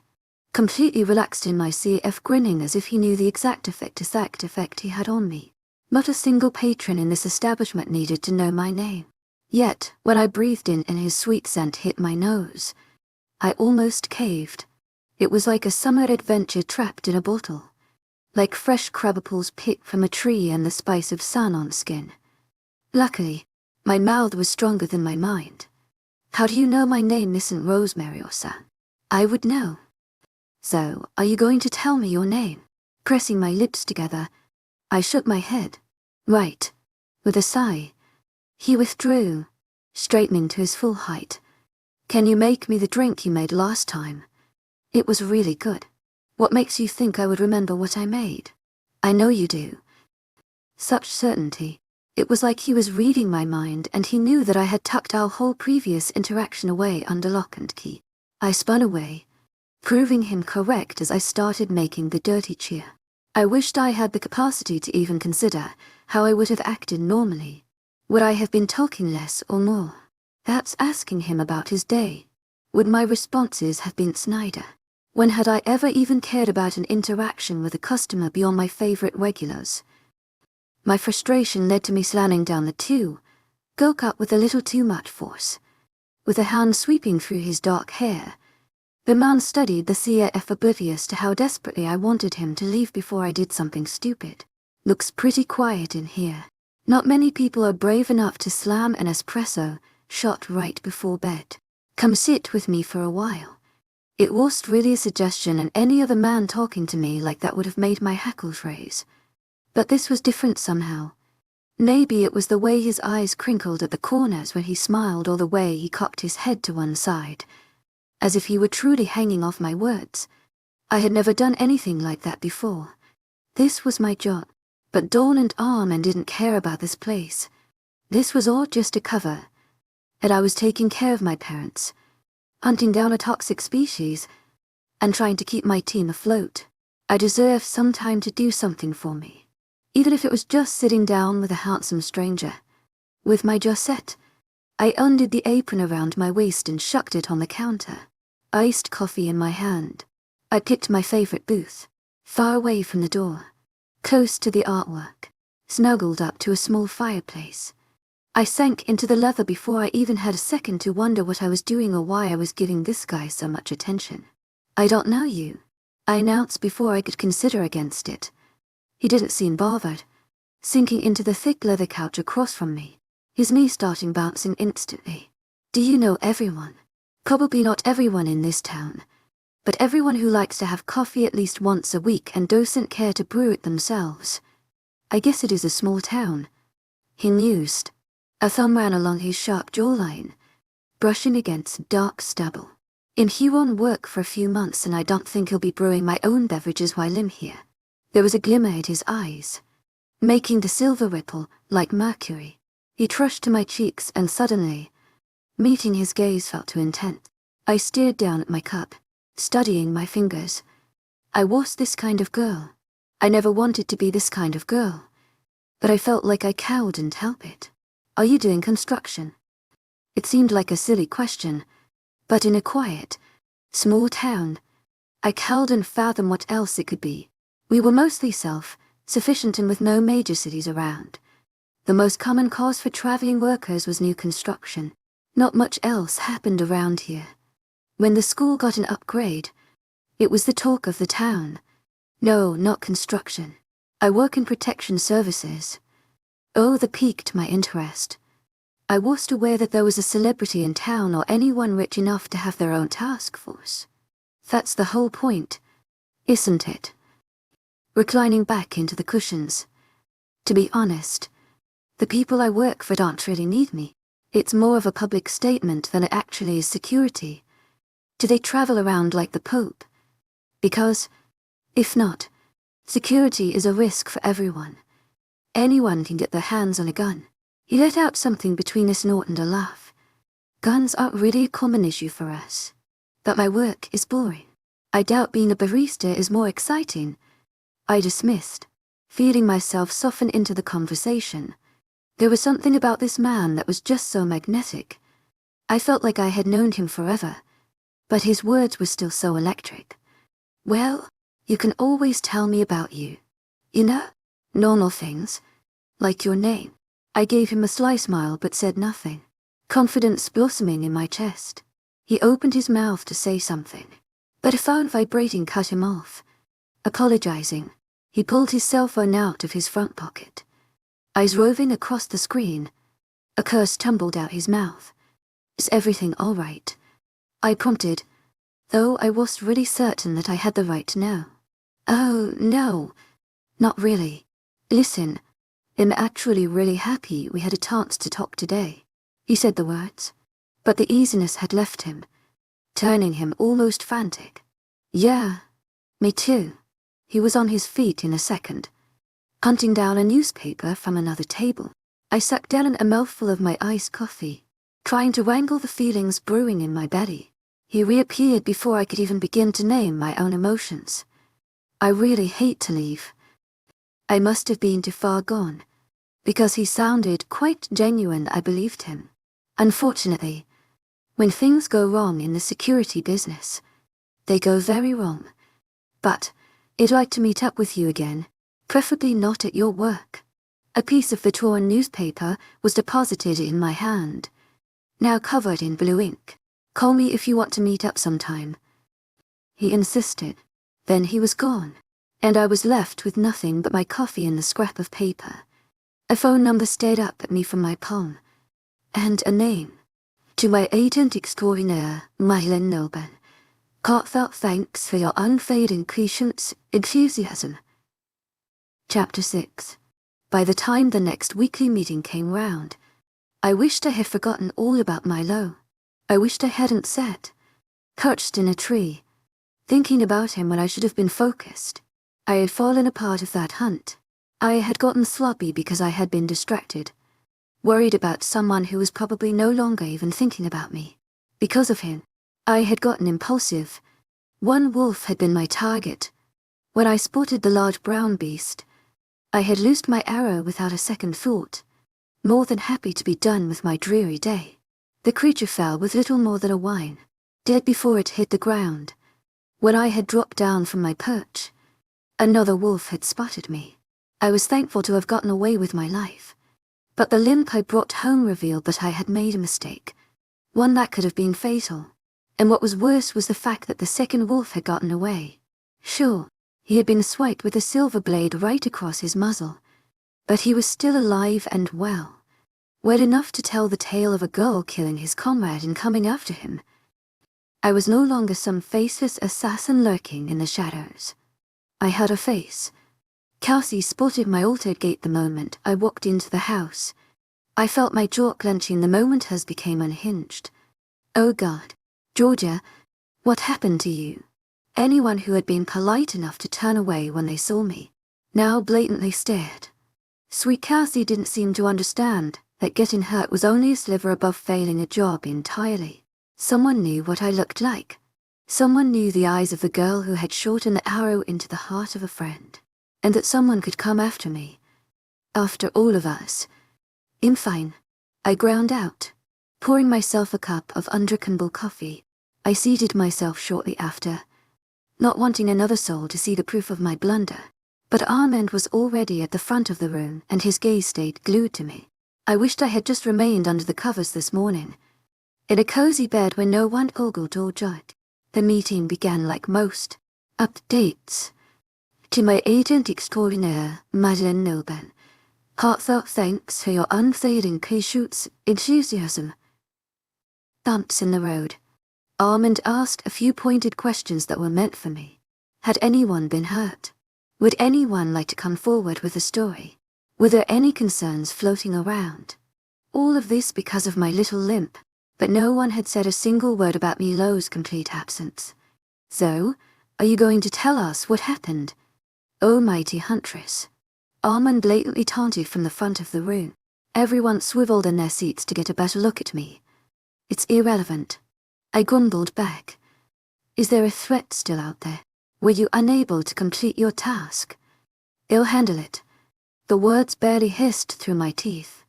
completely relaxed in my CF, grinning as if he knew the exact effect he had on me. Not a single patron in this establishment needed to know my name. Yet, when I breathed in and his sweet scent hit my nose, I almost caved. It was like a summer adventure trapped in a bottle. Like fresh crab apples picked from a tree and the spice of sun on skin. Luckily, my mouth was stronger than my mind. "How do you know my name isn't Rosemary or son?" "I would know." "So, are you going to tell me your name?" Pressing my lips together, I shook my head. "Right." With a sigh, he withdrew, straightening to his full height. "Can you make me the drink you made last time? It was really good." "What makes you think I would remember what I made?" "I know you do." Such certainty. It was like he was reading my mind and he knew that I had tucked our whole previous interaction away under lock and key. I spun away, proving him correct as I started making the dirty cheer. I wished I had the capacity to even consider how I would have acted normally. Would I have been talking less or more? Perhaps asking him about his day. Would my responses have been snidder? When had I ever even cared about an interaction with a customer beyond my favorite regulars? My frustration led to me slamming down the go cup with a little too much force. With a hand sweeping through his dark hair, the man studied the CF, oblivious to how desperately I wanted him to leave before I did something stupid. "Looks pretty quiet in here. Not many people are brave enough to slam an espresso shot right before bed. Come sit with me for a while." It wasn't really a suggestion, and any other man talking to me like that would have made my hackles raise. But this was different somehow. Maybe it was the way his eyes crinkled at the corners when he smiled, or the way he cocked his head to one side, as if he were truly hanging off my words. I had never done anything like that before. This was my job. But Dawn and Armin didn't care about this place. This was all just a cover. And I was taking care of my parents, hunting down a toxic species, and trying to keep my team afloat. I deserved some time to do something for me. Even if it was just sitting down with a handsome stranger. With my jaw set, I undid the apron around my waist and shucked it on the counter. Iced coffee in my hand. I picked my favorite booth, far away from the door, close to the artwork, snuggled up to a small fireplace. I sank into the leather before I even had a second to wonder what I was doing or why I was giving this guy so much attention. "I don't know you," I announced before I could consider against it. He didn't seem bothered, sinking into the thick leather couch across from me, his knee starting bouncing instantly. "Do you know everyone?" Probably not everyone in this town, but everyone who likes to have coffee at least once a week and doesn't care to brew it themselves. I guess it is a small town. He mused. A thumb ran along his sharp jawline, brushing against dark stubble. He won't work for a few months, and I don't think he'll be brewing my own beverages while I'm here. There was a glimmer at his eyes, making the silver ripple like mercury. He trushed to my cheeks, and suddenly, meeting his gaze felt too intense. I stared down at my cup, studying my fingers. I was this kind of girl. I never wanted to be this kind of girl, but I felt like I couldn't help it. Are you doing construction? It seemed like a silly question, but in a quiet, small town, I couldn't fathom what else it could be. We were mostly self-sufficient and with no major cities around. The most common cause for traveling workers was new construction. Not much else happened around here. When the school got an upgrade, it was the talk of the town. No, not construction. I work in protection services. Oh, that piqued my interest. I wasn't aware that there was a celebrity in town or anyone rich enough to have their own task force. That's the whole point, isn't it? Reclining back into the cushions. To be honest, the people I work for don't really need me. It's more of a public statement than it actually is security. Do they travel around like the Pope? Because, if not, security is a risk for everyone. Anyone can get their hands on a gun. He let out something between a snort and a laugh. Guns aren't really a common issue for us. But my work is boring. I doubt being a barista is more exciting. I dismissed, feeling myself soften into the conversation. There was something about this man that was just so magnetic. I felt like I had known him forever, but his words were still so electric. Well, you can always tell me about you. You know, normal things, like your name. I gave him a sly smile but said nothing, confidence blossoming in my chest. He opened his mouth to say something, but a phone vibrating cut him off. Apologizing, he pulled his cell phone out of his front pocket. Eyes roving across the screen, a curse tumbled out his mouth. Is everything all right? I prompted, though I was really certain that I had the right to know. Oh, no, not really. Listen, I'm actually really happy we had a chance to talk today. He said the words, but the easiness had left him, turning him almost frantic. Yeah, me too. He was on his feet in a second, hunting down a newspaper from another table. I sucked down a mouthful of my iced coffee, trying to wrangle the feelings brewing in my belly. He reappeared before I could even begin to name my own emotions. I really hate to leave. I must have been too far gone, because he sounded quite genuine. I believed him. Unfortunately, when things go wrong in the security business, they go very wrong. But I'd like to meet up with you again, preferably not at your work. A piece of the torn newspaper was deposited in my hand, now covered in blue ink. Call me if you want to meet up sometime. He insisted. Then he was gone, and I was left with nothing but my coffee and the scrap of paper. A phone number stared up at me from my palm, and a name. To my agent extraordinaire, Mylan Noban. Heartfelt thanks for your unfading patience, enthusiasm. Chapter 6. By the time the next weekly meeting came round, I wished I had forgotten all about Milo. I wished I hadn't sat, perched in a tree, thinking about him when I should have been focused. I had fallen a part of that hunt. I had gotten sloppy because I had been distracted, worried about someone who was probably no longer even thinking about me. Because of him, I had gotten impulsive. One wolf had been my target. When I spotted the large brown beast, I had loosed my arrow without a second thought, more than happy to be done with my dreary day. The creature fell with little more than a whine, dead before it hit the ground. When I had dropped down from my perch, another wolf had spotted me. I was thankful to have gotten away with my life, but the limp I brought home revealed that I had made a mistake, one that could have been fatal. And what was worse was the fact that the second wolf had gotten away. Sure, he had been swiped with a silver blade right across his muzzle, but he was still alive and well enough to tell the tale of a girl killing his comrade and coming after him. I was no longer some faceless assassin lurking in the shadows. I had a face. Kelsey spotted my altered gait the moment I walked into the house. I felt my jaw clenching the moment hers became unhinged. Oh God, Georgia, what happened to you? Anyone who had been polite enough to turn away when they saw me, now blatantly stared. Sweet Kelsey didn't seem to understand that getting hurt was only a sliver above failing a job entirely. Someone knew what I looked like. Someone knew the eyes of the girl who had shot an arrow into the heart of a friend, and that someone could come after me. After all of us. I'm fine. I ground out. Pouring myself a cup of undrinkable coffee, I seated myself shortly after, not wanting another soul to see the proof of my blunder. But Armand was already at the front of the room and his gaze stayed glued to me. I wished I had just remained under the covers this morning. In a cozy bed where no one ogled or judged, the meeting began like most. Updates. To my agent extraordinaire, Madeleine Nilben. Heartfelt thanks for your unfailing patience, enthusiasm. Thumps in the road. Armand asked a few pointed questions that were meant for me. Had anyone been hurt? Would anyone like to come forward with a story? Were there any concerns floating around? All of this because of my little limp, but no one had said a single word about Milo's complete absence. So, are you going to tell us what happened? Oh mighty huntress. Armand blatantly taunted from the front of the room. Everyone swiveled in their seats to get a better look at me. It's irrelevant. I grumbled back. Is there a threat still out there? Were you unable to complete your task? I'll handle it. The words barely hissed through my teeth.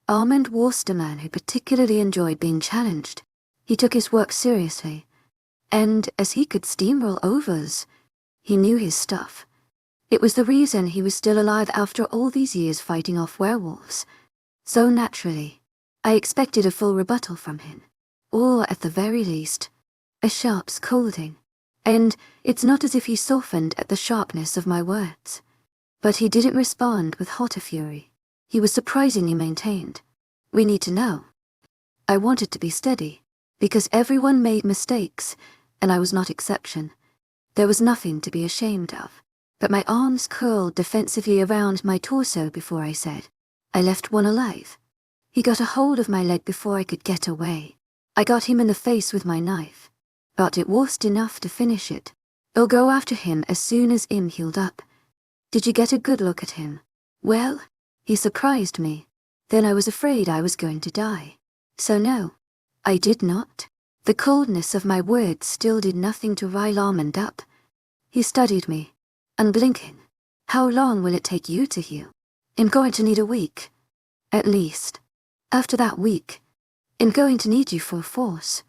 Armand was a man who particularly enjoyed being challenged. He took his work seriously. And as he could steamroll overs, he knew his stuff. It was the reason he was still alive after all these years fighting off werewolves. So naturally, I expected a full rebuttal from him. Or at the very least, a sharp scolding. And it's not as if he softened at the sharpness of my words. But he didn't respond with hotter fury. He was surprisingly maintained. We need to know. I wanted to be steady, because everyone made mistakes, and I was not exception. There was nothing to be ashamed of. But my arms curled defensively around my torso before I said, I left one alive. He got a hold of my leg before I could get away. I got him in the face with my knife. But it wasn't enough to finish it. I'll go after him as soon as I'm healed up. Did you get a good look at him? Well, he surprised me. Then I was afraid I was going to die. So no, I did not. The coldness of my words still did nothing to rile Armand up. He studied me, unblinking. How long will it take you to heal? I'm going to need a week. At least. After that week, I'm going to need you for a force.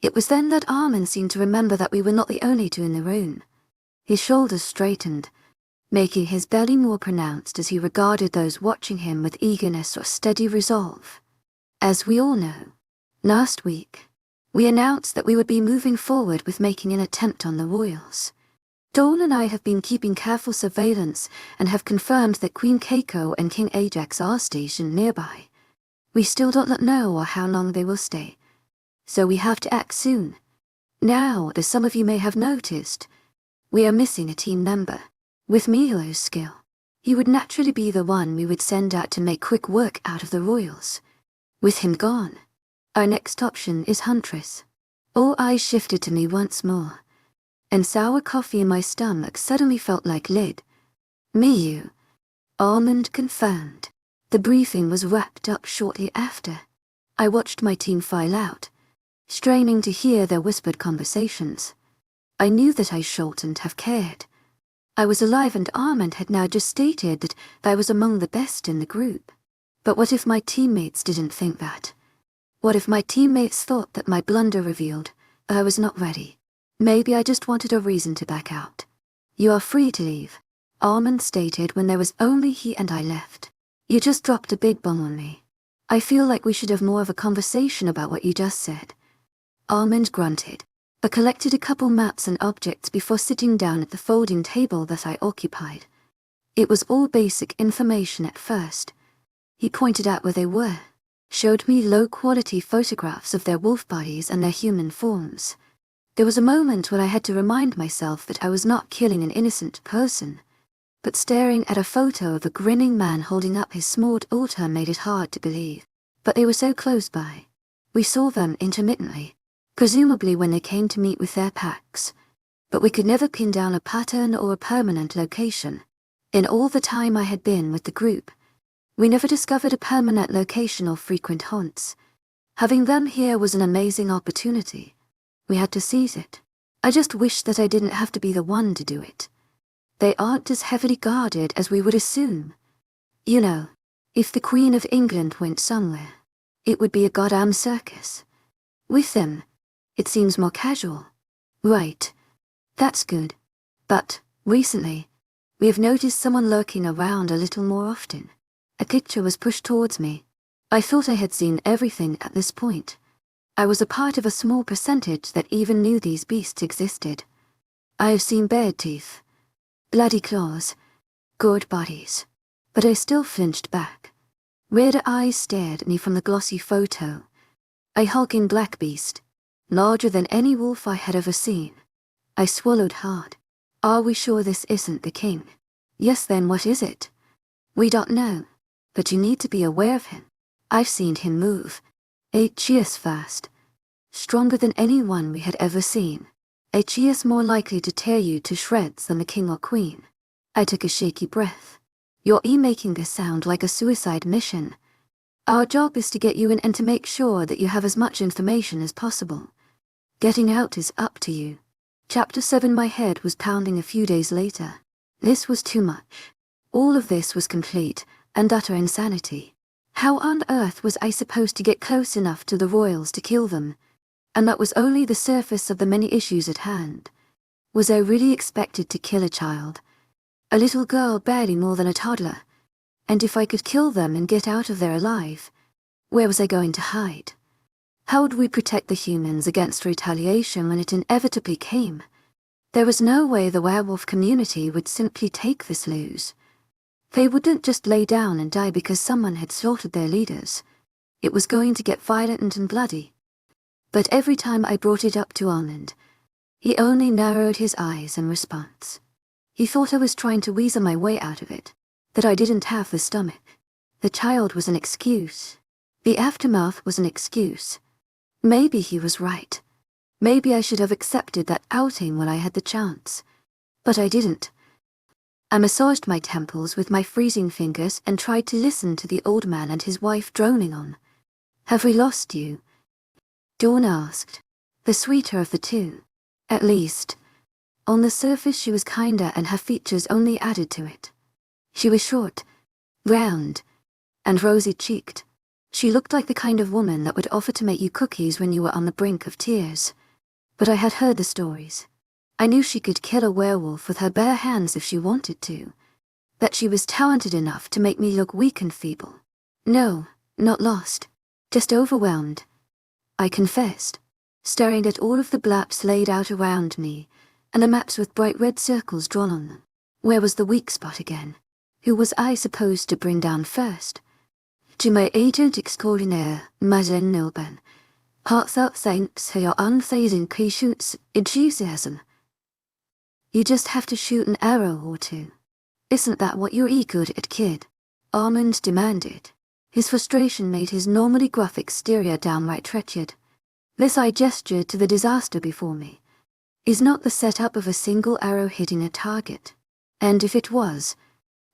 It was then that Armand seemed to remember that we were not the only two in the room. His shoulders straightened, making his belly more pronounced as he regarded those watching him with eagerness or steady resolve. As we all know, last week, we announced that we would be moving forward with making an attempt on the royals. Dole and I have been keeping careful surveillance and have confirmed that Queen Keiko and King Ajax are stationed nearby. We still don't know how long they will stay, so we have to act soon. Now, as some of you may have noticed, we are missing a team member. With Milo's skill, he would naturally be the one we would send out to make quick work out of the royals. With him gone, our next option is Huntress. All eyes shifted to me once more, and sour coffee in my stomach suddenly felt like lid. Miyu. Armand confirmed. The briefing was wrapped up shortly after. I watched my team file out, straining to hear their whispered conversations. I knew that I shouldn't have cared. I was alive and Armand had now just stated that I was among the best in the group. But what if my teammates didn't think that? What if my teammates thought that my blunder revealed I was not ready? Maybe I just wanted a reason to back out. You are free to leave, Armand stated when there was only he and I left. You just dropped a big bomb on me. I feel like we should have more of a conversation about what you just said. Armand grunted, but collected a couple maps and objects before sitting down at the folding table that I occupied. It was all basic information at first. He pointed out where they were. showed me low-quality photographs of their wolf bodies and their human forms. There was a moment when I had to remind myself that I was not killing an innocent person, but staring at a photo of a grinning man holding up his small altar made it hard to believe. But they were so close by. We saw them intermittently, presumably when they came to meet with their packs. But we could never pin down a pattern or a permanent location. In all the time I had been with the group, we never discovered a permanent location or frequent haunts. Having them here was an amazing opportunity. We had to seize it. I just wished that I didn't have to be the one to do it. They aren't as heavily guarded as we would assume. You know, if the Queen of England went somewhere, it would be a goddamn circus. With them, it seems more casual. Right. That's good. But, recently, we have noticed someone lurking around a little more often. A picture was pushed towards me. I thought I had seen everything at this point. I was a part of a small percentage that even knew these beasts existed. I have seen bared teeth, bloody claws, gored bodies, but I still flinched back. Red eyes stared at me from the glossy photo. A hulking black beast, larger than any wolf I had ever seen. I swallowed hard. Are we sure this isn't the king? Yes, then what is it? We don't know, but you need to be aware of him. I've seen him move. A cheers fast. Stronger than anyone we had ever seen. A cheers more likely to tear you to shreds than the king or queen. I took a shaky breath. You're making this sound like a suicide mission. Our job is to get you in and to make sure that you have as much information as possible. Getting out is up to you. Chapter 7. My head was pounding a few days later. This was too much. All of this was complete and utter insanity. How on earth was I supposed to get close enough to the royals to kill them? And that was only the surface of the many issues at hand. Was I really expected to kill a child? A little girl barely more than a toddler? And if I could kill them and get out of there alive, where was I going to hide? How would we protect the humans against retaliation when it inevitably came? There was no way the werewolf community would simply take this lose. They wouldn't just lay down and die because someone had slaughtered their leaders. It was going to get violent and bloody. But every time I brought it up to Almond, he only narrowed his eyes in response. He thought I was trying to weasel my way out of it, that I didn't have the stomach. The child was an excuse. The aftermath was an excuse. Maybe he was right. Maybe I should have accepted that outing when I had the chance. But I didn't. I massaged my temples with my freezing fingers and tried to listen to the old man and his wife droning on. Have we lost you? Dawn asked, the sweeter of the two. At least. On the surface she was kinder and her features only added to it. She was short, round, and rosy-cheeked. She looked like the kind of woman that would offer to make you cookies when you were on the brink of tears. But I had heard the stories. I knew she could kill a werewolf with her bare hands if she wanted to. That she was talented enough to make me look weak and feeble. No, not lost. Just overwhelmed. I confessed, staring at all of the blaps laid out around me, and the maps with bright red circles drawn on them. Where was the weak spot again? Who was I supposed to bring down first? To my agent extraordinaire, Mazen Nilben, heartfelt thanks for your unfazing patience, enthusiasm. You just have to shoot an arrow or two. Isn't that what you're good at, kid? Armand demanded. His frustration made his normally gruff exterior downright treacherous. This I gestured to the disaster before me. Is not the setup of a single arrow hitting a target. And if it was,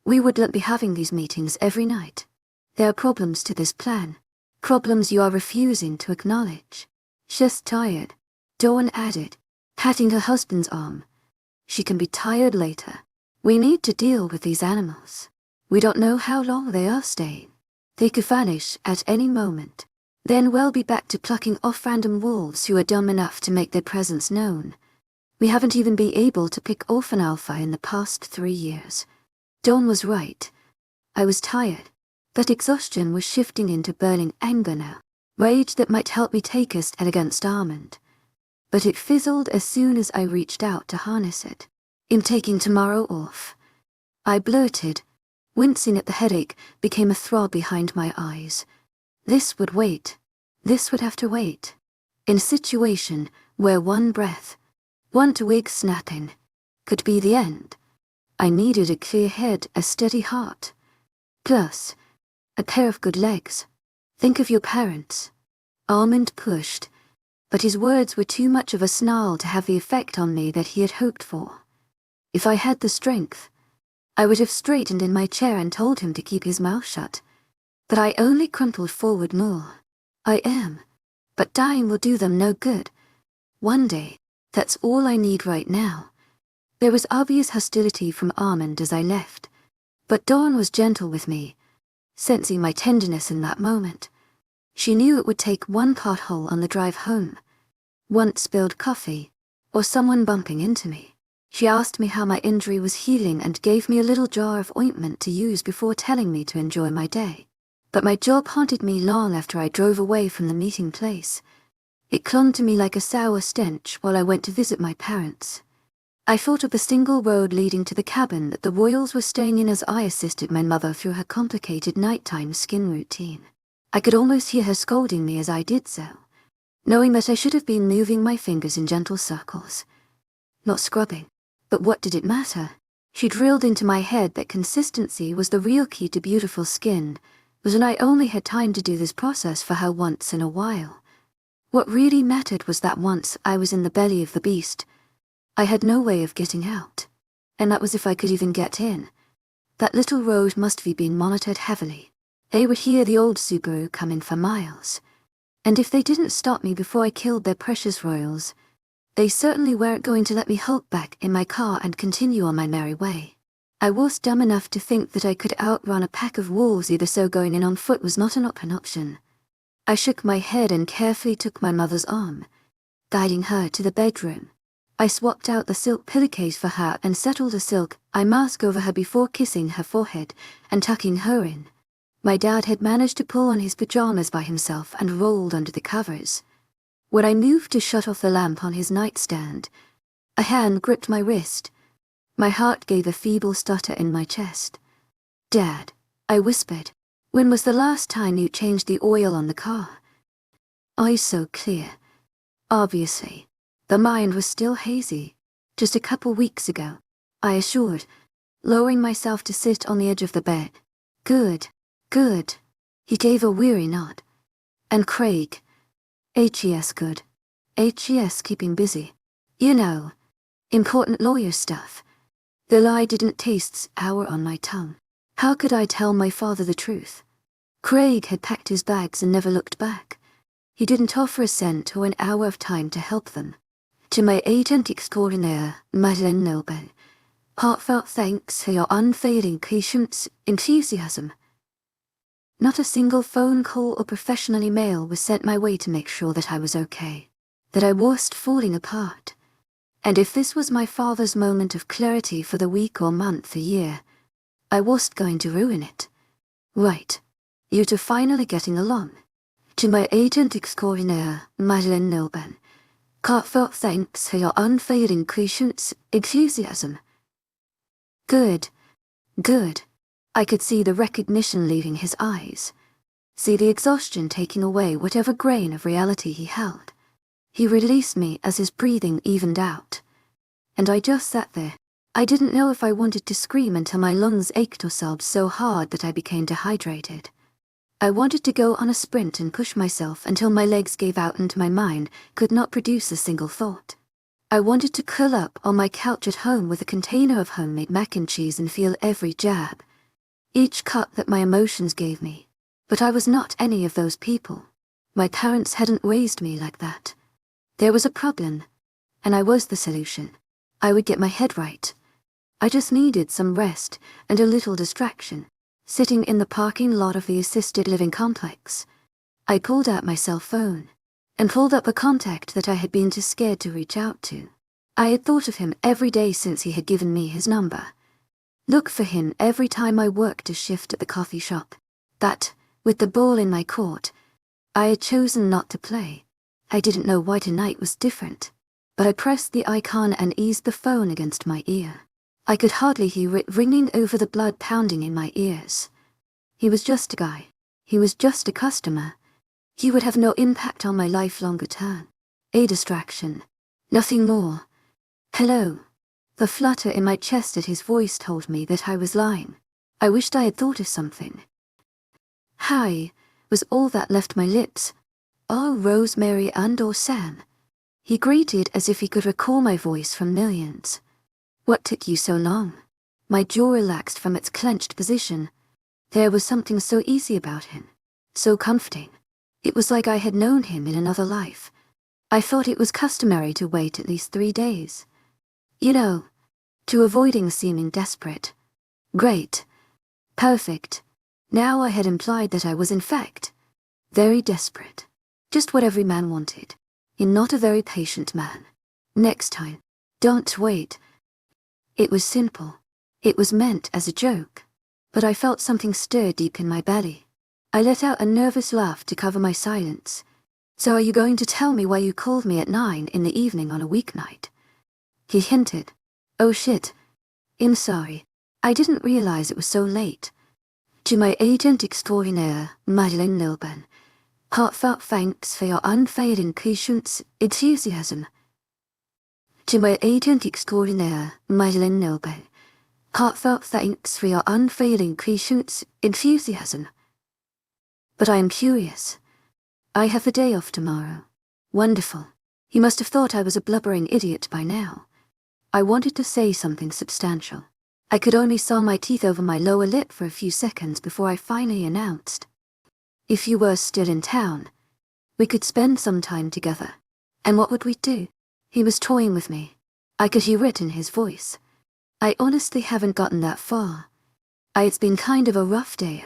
we wouldn't be having these meetings every night. There are problems to this plan. Problems you are refusing to acknowledge. Just tired, Dawn added, patting her husband's arm. She can be tired later. We need to deal with these animals. We don't know how long they are staying. They could vanish at any moment. Then we'll be back to plucking off random wolves who are dumb enough to make their presence known. We haven't even been able to pick off an alpha in the past 3 years. Dawn was right. I was tired. That exhaustion was shifting into burning anger now. Rage that might help me take us against Armand. But it fizzled as soon as I reached out to harness it. I'm taking tomorrow off. I blurted. Wincing at the headache became a throb behind my eyes. This would wait. This would have to wait. In a situation where one breath, one twig snapping, could be the end, I needed a clear head, a steady heart. Plus, a pair of good legs. Think of your parents. Armand pushed, but his words were too much of a snarl to have the effect on me that he had hoped for. If I had the strength, I would have straightened in my chair and told him to keep his mouth shut. But I only crumpled forward more. I am. But dying will do them no good. One day, that's all I need right now. There was obvious hostility from Armand as I left, but Dawn was gentle with me, sensing my tenderness in that moment. She knew it would take one pothole on the drive home, one spilled coffee, or someone bumping into me. She asked me how my injury was healing and gave me a little jar of ointment to use before telling me to enjoy my day. But my job haunted me long after I drove away from the meeting place. It clung to me like a sour stench while I went to visit my parents. I thought of the single road leading to the cabin that the Royals were staying in as I assisted my mother through her complicated nighttime skin routine. I could almost hear her scolding me as I did so, knowing that I should have been moving my fingers in gentle circles, not scrubbing. But what did it matter? She drilled into my head that consistency was the real key to beautiful skin, and I only had time to do this process for her once in a while. What really mattered was that once I was in the belly of the beast, I had no way of getting out, and that was if I could even get in. That little road must be being monitored heavily. They would hear the old Subaru coming for miles, and if they didn't stop me before I killed their precious royals, they certainly weren't going to let me hulk back in my car and continue on my merry way. I was dumb enough to think that I could outrun a pack of wolves, either so going in on foot was not an option. I shook my head and carefully took my mother's arm, guiding her to the bedroom. I swapped out the silk pillowcase for her and settled a silk eye mask over her before kissing her forehead and tucking her in. My dad had managed to pull on his pajamas by himself and rolled under the covers. When I moved to shut off the lamp on his nightstand, a hand gripped my wrist. My heart gave a feeble stutter in my chest. "Dad," I whispered, "when was the last time you changed the oil on the car?" Eyes so clear. Obviously, the mind was still hazy. "Just a couple weeks ago," I assured, lowering myself to sit on the edge of the bed. Good. He gave a weary nod. "And Craig?" "HES good. HES keeping busy. You know, important lawyer stuff." The lie didn't taste sour on my tongue. How could I tell my father the truth? Craig had packed his bags and never looked back. He didn't offer a cent or an hour of time to help them. To my agent extraordinaire, Madeleine Noble, heartfelt thanks for your unfailing patience, enthusiasm. Not a single phone call or professional email was sent my way to make sure that I was okay, that I wasn't falling apart. And if this was my father's moment of clarity for the week or month or year, I wasn't going to ruin it. Right. You two finally getting along. To my agent extraordinaire, Madeleine Noble, heartfelt thanks for your unfailing patience, enthusiasm. Good. I could see the recognition leaving his eyes, see the exhaustion taking away whatever grain of reality he held. He released me as his breathing evened out, and I just sat there. I didn't know if I wanted to scream until my lungs ached or sobbed so hard that I became dehydrated. I wanted to go on a sprint and push myself until my legs gave out and my mind could not produce a single thought. I wanted to curl up on my couch at home with a container of homemade mac and cheese and feel every jab, each cut that my emotions gave me. But I was not any of those people. My parents hadn't raised me like that. There was a problem, and I was the solution. I would get my head right. I just needed some rest and a little distraction. Sitting in the parking lot of the assisted living complex, I pulled out my cell phone and pulled up a contact that I had been too scared to reach out to. I had thought of him every day since he had given me his number. Look for him every time I worked a shift at the coffee shop. That, with the ball in my court, I had chosen not to play. I didn't know why tonight was different, but I pressed the icon and eased the phone against my ear. I could hardly hear it ringing over the blood pounding in my ears. He was just a guy. He was just a customer. He would have no impact on my life longer term. A distraction. Nothing more. Hello. The flutter in my chest at his voice told me that I was lying. I wished I had thought of something. Hi, was all that left my lips. Oh, Rosemary and/or Sam. He greeted as if he could recall my voice from millions. What took you so long? My jaw relaxed from its clenched position. There was something so easy about him. So comforting. It was like I had known him in another life. I thought it was customary to wait at least 3 days. You know, to avoiding seeming desperate. Great. Perfect. Now I had implied that I was in fact very desperate. Just what every man wanted. In not a very patient man. Next time. Don't wait. It was simple. It was meant as a joke. But I felt something stir deep in my belly. I let out a nervous laugh to cover my silence. So are you going to tell me why you called me at 9 in the evening on a weeknight? He hinted. Oh shit. I'm sorry. I didn't realize it was so late. To my agent extraordinaire, Madeleine Lilburn. Heartfelt thanks for your unfailing patience, enthusiasm. To my agent extraordinaire, Madeleine Lilburn. Heartfelt thanks for your unfailing patience, enthusiasm. But I am curious. I have a day off tomorrow. Wonderful. He must have thought I was a blubbering idiot by now. I wanted to say something substantial. I could only saw my teeth over my lower lip for a few seconds before I finally announced. If you were still in town, we could spend some time together. And what would we do? He was toying with me. I could hear it in his voice. I honestly haven't gotten that far. It's been kind of a rough day.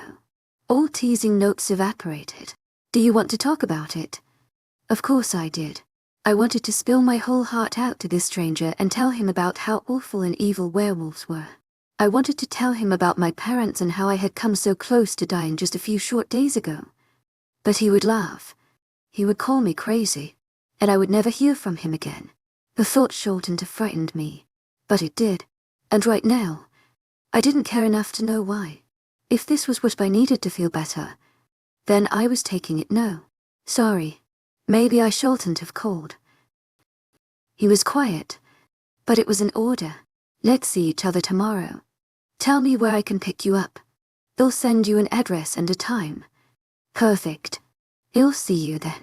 All teasing notes evaporated. Do you want to talk about it? Of course I did. I wanted to spill my whole heart out to this stranger and tell him about how awful and evil werewolves were. I wanted to tell him about my parents and how I had come so close to dying just a few short days ago. But he would laugh. He would call me crazy. And I would never hear from him again. The thought shortened to frightened me. But it did. And right now, I didn't care enough to know why. If this was what I needed to feel better, then I was taking it no. Sorry. Maybe I shouldn't have called. He was quiet. But it was in order. Let's see each other tomorrow. Tell me where I can pick you up. They'll send you an address and a time. Perfect. I'll see you then.